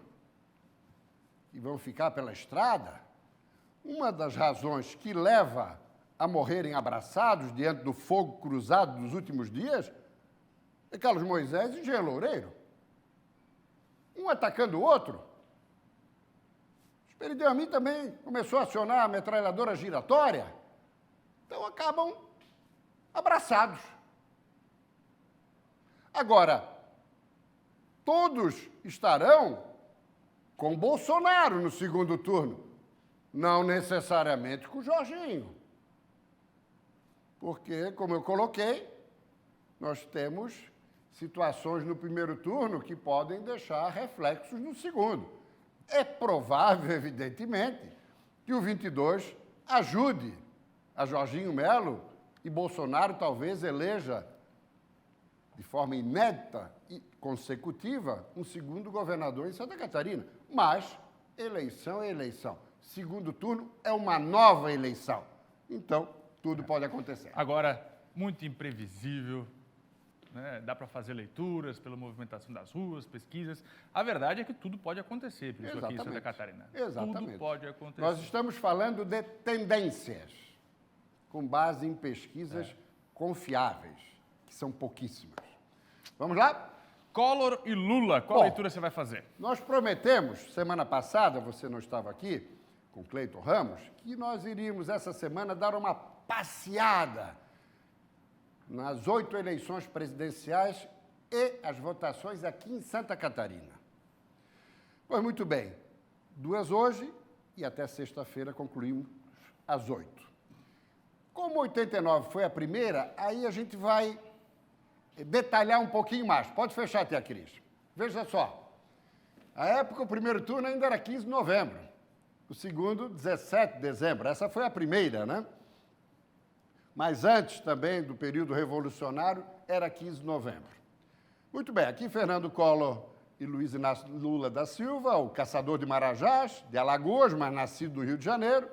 que vão ficar pela estrada. Uma das razões que leva a morrerem abraçados diante do fogo cruzado dos últimos dias é Carlos Moisés e Jean Loureiro. Um atacando o outro. Esperidião Amin também começou a acionar a metralhadora giratória. Então acabam abraçados. Agora, todos estarão com Bolsonaro no segundo turno, não necessariamente com Jorginho. Porque, como eu coloquei, nós temos situações no primeiro turno que podem deixar reflexos no segundo. É provável, evidentemente, que o 22 ajude a Jorginho Melo e Bolsonaro talvez eleja, de forma inédita e consecutiva, um segundo governador em Santa Catarina. Mas eleição é eleição. Segundo turno é uma nova eleição. Então, tudo pode acontecer. Agora, muito imprevisível, né? Dá para fazer leituras pela movimentação das ruas, pesquisas. A verdade é que tudo pode acontecer, por isso aqui em Santa Catarina. Exatamente. Tudo pode acontecer. Nós estamos falando de tendências, com base em pesquisas confiáveis. que são pouquíssimas. Vamos lá? Collor e Lula, qual leitura você vai fazer? Nós prometemos, semana passada, você não estava aqui, com Cleiton Ramos, que nós iríamos essa semana dar uma passeada nas 8 eleições presidenciais e as votações aqui em Santa Catarina. Pois muito bem, 2 hoje e até sexta-feira concluímos às 8. Como 89 foi a primeira, aí a gente vai detalhar um pouquinho mais. Pode fechar, Tia Cris. Veja só. A época, o primeiro turno ainda era 15 de novembro. O segundo, 17 de dezembro. Essa foi a primeira, né? Mas antes também do período revolucionário, era 15 de novembro. Muito bem, aqui Fernando Collor e Luiz Inácio Lula da Silva, o caçador de Marajás, de Alagoas, mas nascido no Rio de Janeiro.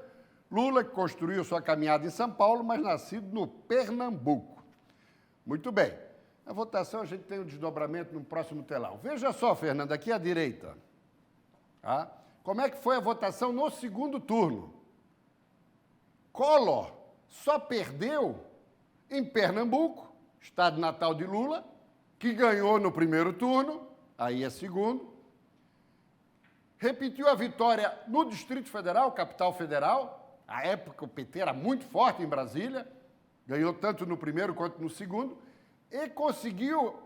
Lula, que construiu sua caminhada em São Paulo, mas nascido no Pernambuco. Muito bem. A votação, a gente tem um desdobramento no próximo telão. Veja só, Fernando, aqui à direita. Tá? Como é que foi a votação no segundo turno? Collor só perdeu em Pernambuco, estado natal de Lula, que ganhou no primeiro turno, aí é segundo. Repetiu a vitória no Distrito Federal, capital federal. À época, o PT era muito forte em Brasília, ganhou tanto no primeiro quanto no segundo. E conseguiu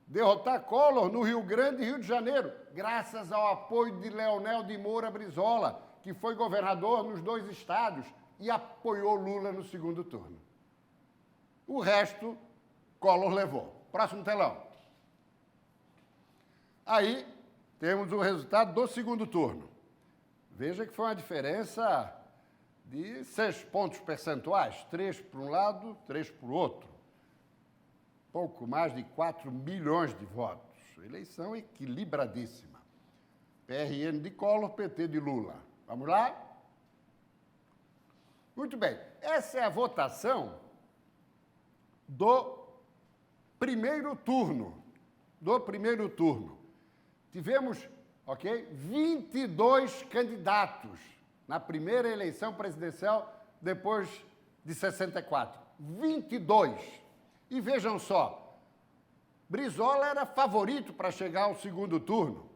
derrotar Collor no Rio Grande e Rio de Janeiro, graças ao apoio de Leonel de Moura Brizola, que foi governador nos 2 estados e apoiou Lula no segundo turno. O resto, Collor levou. Próximo telão. Aí, temos o resultado do segundo turno. Veja que foi uma diferença de 6 pontos percentuais, 3 para um lado, 3 para o outro. Pouco mais de 4 milhões de votos. Eleição equilibradíssima. PRN de Collor, PT de Lula. Vamos lá? Muito bem. Essa é a votação do primeiro turno. Tivemos, 22 candidatos na primeira eleição presidencial depois de 64. 22. E vejam só, Brizola era favorito para chegar ao segundo turno.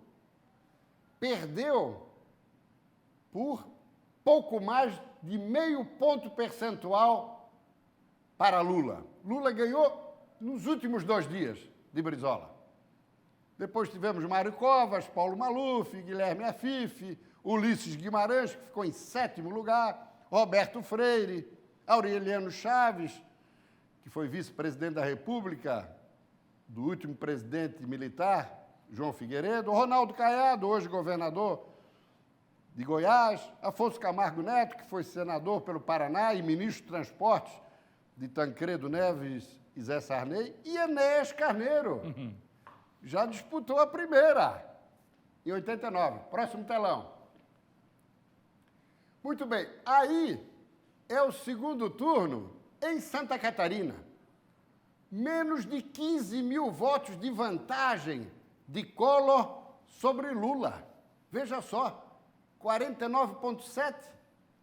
Perdeu por pouco mais de meio ponto percentual para Lula. Lula ganhou nos últimos 2 dias de Brizola. Depois tivemos Mário Covas, Paulo Maluf, Guilherme Afife, Ulisses Guimarães, que ficou em 7º lugar, Roberto Freire, Aureliano Chaves, que foi vice-presidente da República, do último presidente militar, João Figueiredo, Ronaldo Caiado, hoje governador de Goiás, Afonso Camargo Neto, que foi senador pelo Paraná e ministro de Transportes de Tancredo Neves e Zé Sarney, e Enéas Carneiro. Já disputou a primeira, em 89. Próximo telão. Muito bem, aí é o segundo turno em Santa Catarina. Menos de 15 mil votos de vantagem de Collor sobre Lula. Veja só, 49,7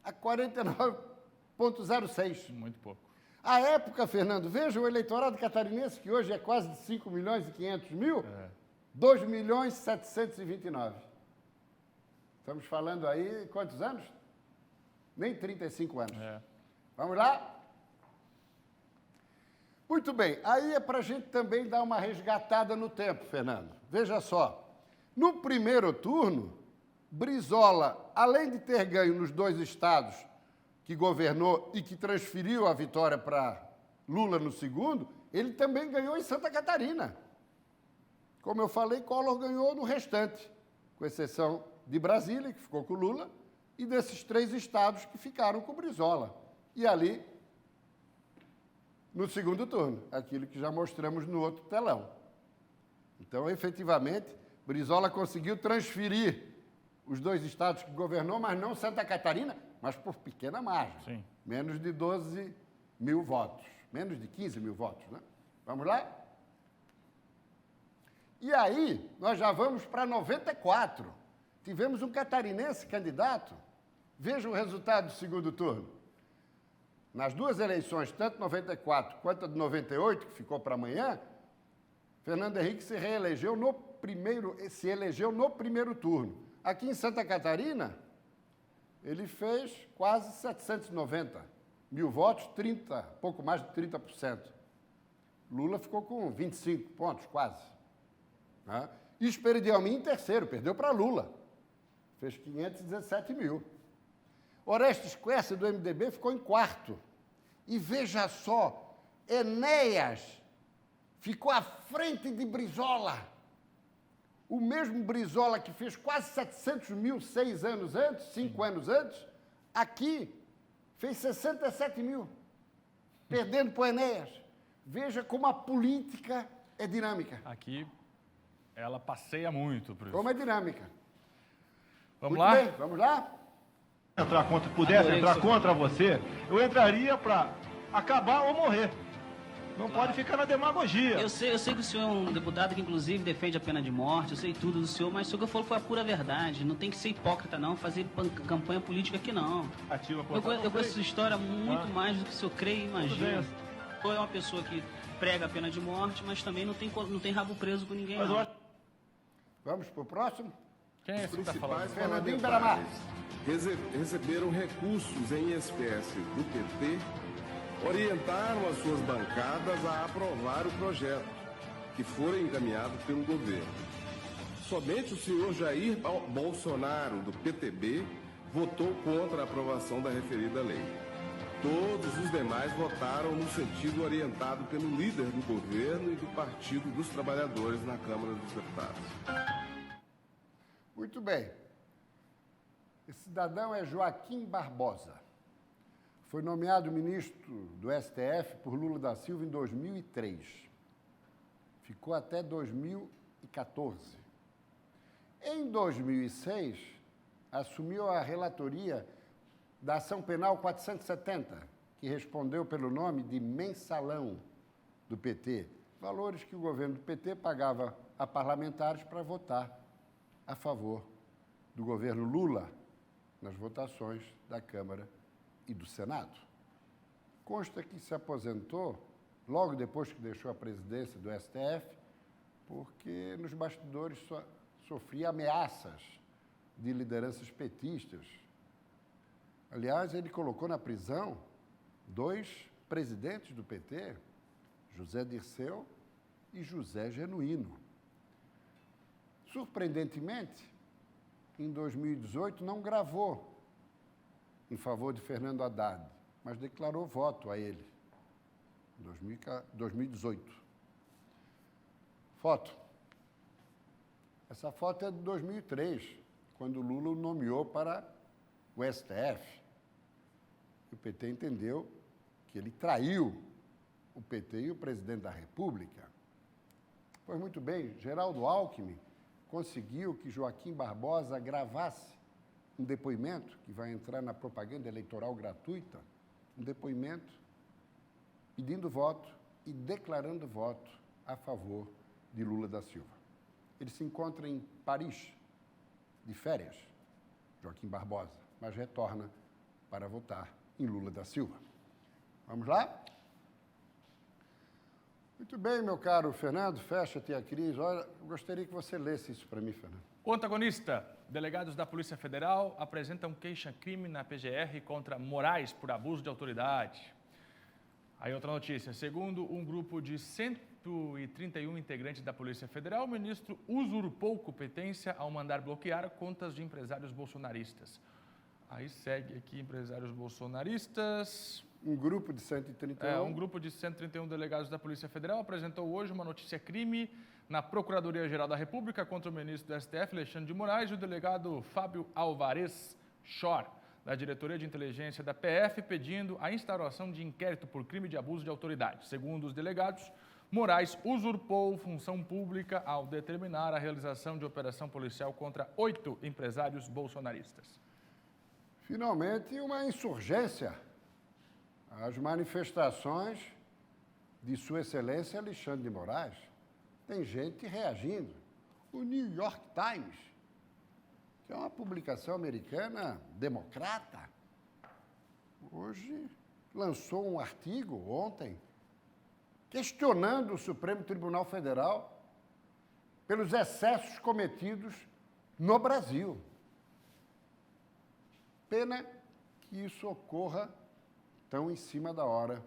a 49,06. Muito pouco. À época, Fernando, veja o eleitorado catarinense, que hoje é quase de 5 milhões e 500 mil, 2 milhões e 729. Estamos falando aí, quantos anos? Nem 35 anos. Vamos lá? Muito bem, aí é para a gente também dar uma resgatada no tempo, Fernando. Veja só, no primeiro turno, Brizola, além de ter ganho nos 2 estados que governou e que transferiu a vitória para Lula no segundo, ele também ganhou em Santa Catarina. Como eu falei, Collor ganhou no restante, com exceção de Brasília, que ficou com Lula, e desses 3 estados que ficaram com Brizola. E ali, no segundo turno, aquilo que já mostramos no outro telão. Então, efetivamente, Brizola conseguiu transferir os 2 estados que governou, mas não Santa Catarina, mas por pequena margem. Sim. Menos de 12 mil votos. Menos de 15 mil votos, né? Vamos lá? E aí, nós já vamos para 94. Tivemos um catarinense candidato. Veja o resultado do segundo turno. Nas duas eleições, tanto 94 quanto a de 98, que ficou para amanhã, Fernando Henrique se elegeu no primeiro turno. Aqui em Santa Catarina, ele fez quase 790 mil votos, pouco mais de 30%. Lula ficou com 25 pontos, quase. Né? Esperidião Amin em terceiro, perdeu para Lula. Fez 517 mil. Orestes Quercia, do MDB, ficou em quarto. E veja só, Enéas ficou à frente de Brizola. O mesmo Brizola que fez quase 700 mil 5 anos antes, aqui fez 67 mil, perdendo para o Enéas. Veja como a política é dinâmica. Aqui, ela passeia muito, professor. Como é dinâmica. Vamos Muito lá? bem, vamos lá? Pudesse entrar contra você, eu entraria para acabar ou morrer. Não pode ficar na demagogia. Eu sei que o senhor é um deputado que, inclusive, defende a pena de morte, eu sei tudo do senhor, mas o que eu falou foi a pura verdade. Não tem que ser hipócrita, não, fazer campanha política aqui, não. Eu conheço essa história muito mais do que o senhor crê e imagina. O senhor é uma pessoa que prega a pena de morte, mas também não tem rabo preso com ninguém, não. Vamos para o próximo? Quem é esse que está falando? Fernandinho Beramar. Receberam recursos em espécie do PT, orientaram as suas bancadas a aprovar o projeto, que foi encaminhado pelo governo. Somente o senhor Jair Bolsonaro, do PTB, votou contra a aprovação da referida lei. Todos os demais votaram no sentido orientado pelo líder do governo e do Partido dos Trabalhadores na Câmara dos Deputados. Muito bem. Esse cidadão é Joaquim Barbosa. Foi nomeado ministro do STF por Lula da Silva em 2003. Ficou até 2014. Em 2006, assumiu a relatoria da Ação Penal 470, que respondeu pelo nome de mensalão do PT, valores que o governo do PT pagava a parlamentares para votar a favor do governo Lula nas votações da Câmara e do Senado. Consta que se aposentou logo depois que deixou a presidência do STF, porque nos bastidores sofria ameaças de lideranças petistas. Aliás, ele colocou na prisão 2 presidentes do PT, José Dirceu e José Genuíno. Surpreendentemente, em 2018, não gravou em favor de Fernando Haddad, mas declarou voto a ele, em 2018. Foto. Essa foto é de 2003, quando Lula o nomeou para o STF. O PT entendeu que ele traiu o PT e o presidente da República. Pois muito bem, Geraldo Alckmin conseguiu que Joaquim Barbosa gravasse um depoimento, que vai entrar na propaganda eleitoral gratuita, um depoimento pedindo voto e declarando voto a favor de Lula da Silva. Ele se encontra em Paris, de férias, Joaquim Barbosa, mas retorna para votar em Lula da Silva. Vamos lá? Muito bem, meu caro Fernando, fecha-te a crise. Olha, eu gostaria que você lesse isso para mim, Fernando. O antagonista. Delegados da Polícia Federal apresentam queixa-crime na PGR contra Moraes por abuso de autoridade. Aí outra notícia. Segundo um grupo de 131 integrantes da Polícia Federal, o ministro usurpou competência ao mandar bloquear contas de empresários bolsonaristas. Aí segue aqui empresários bolsonaristas. Um grupo de 131. Um grupo de 131 delegados da Polícia Federal apresentou hoje uma notícia-crime na Procuradoria-Geral da República contra o ministro do STF, Alexandre de Moraes, e o delegado Fábio Alvarez Chor, da Diretoria de Inteligência da PF, pedindo a instauração de inquérito por crime de abuso de autoridade. Segundo os delegados, Moraes usurpou função pública ao determinar a realização de operação policial contra 8 empresários bolsonaristas. Finalmente, uma insurgência. As manifestações de Sua Excelência Alexandre de Moraes. Tem gente reagindo. O New York Times, que que é uma publicação americana democrata, hoje lançou um artigo ontem questionando o Supremo Tribunal Federal pelos excessos cometidos no Brasil. Pena que isso ocorra tão em cima da hora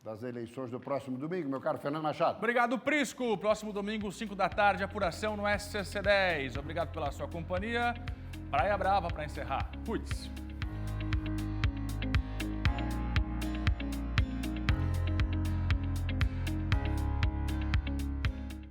das eleições do próximo domingo, meu caro Fernando Machado. Obrigado, Prisco. Próximo domingo, 5 da tarde, apuração no SCC 10. Obrigado pela sua companhia. Praia Brava para encerrar. Cuide-se.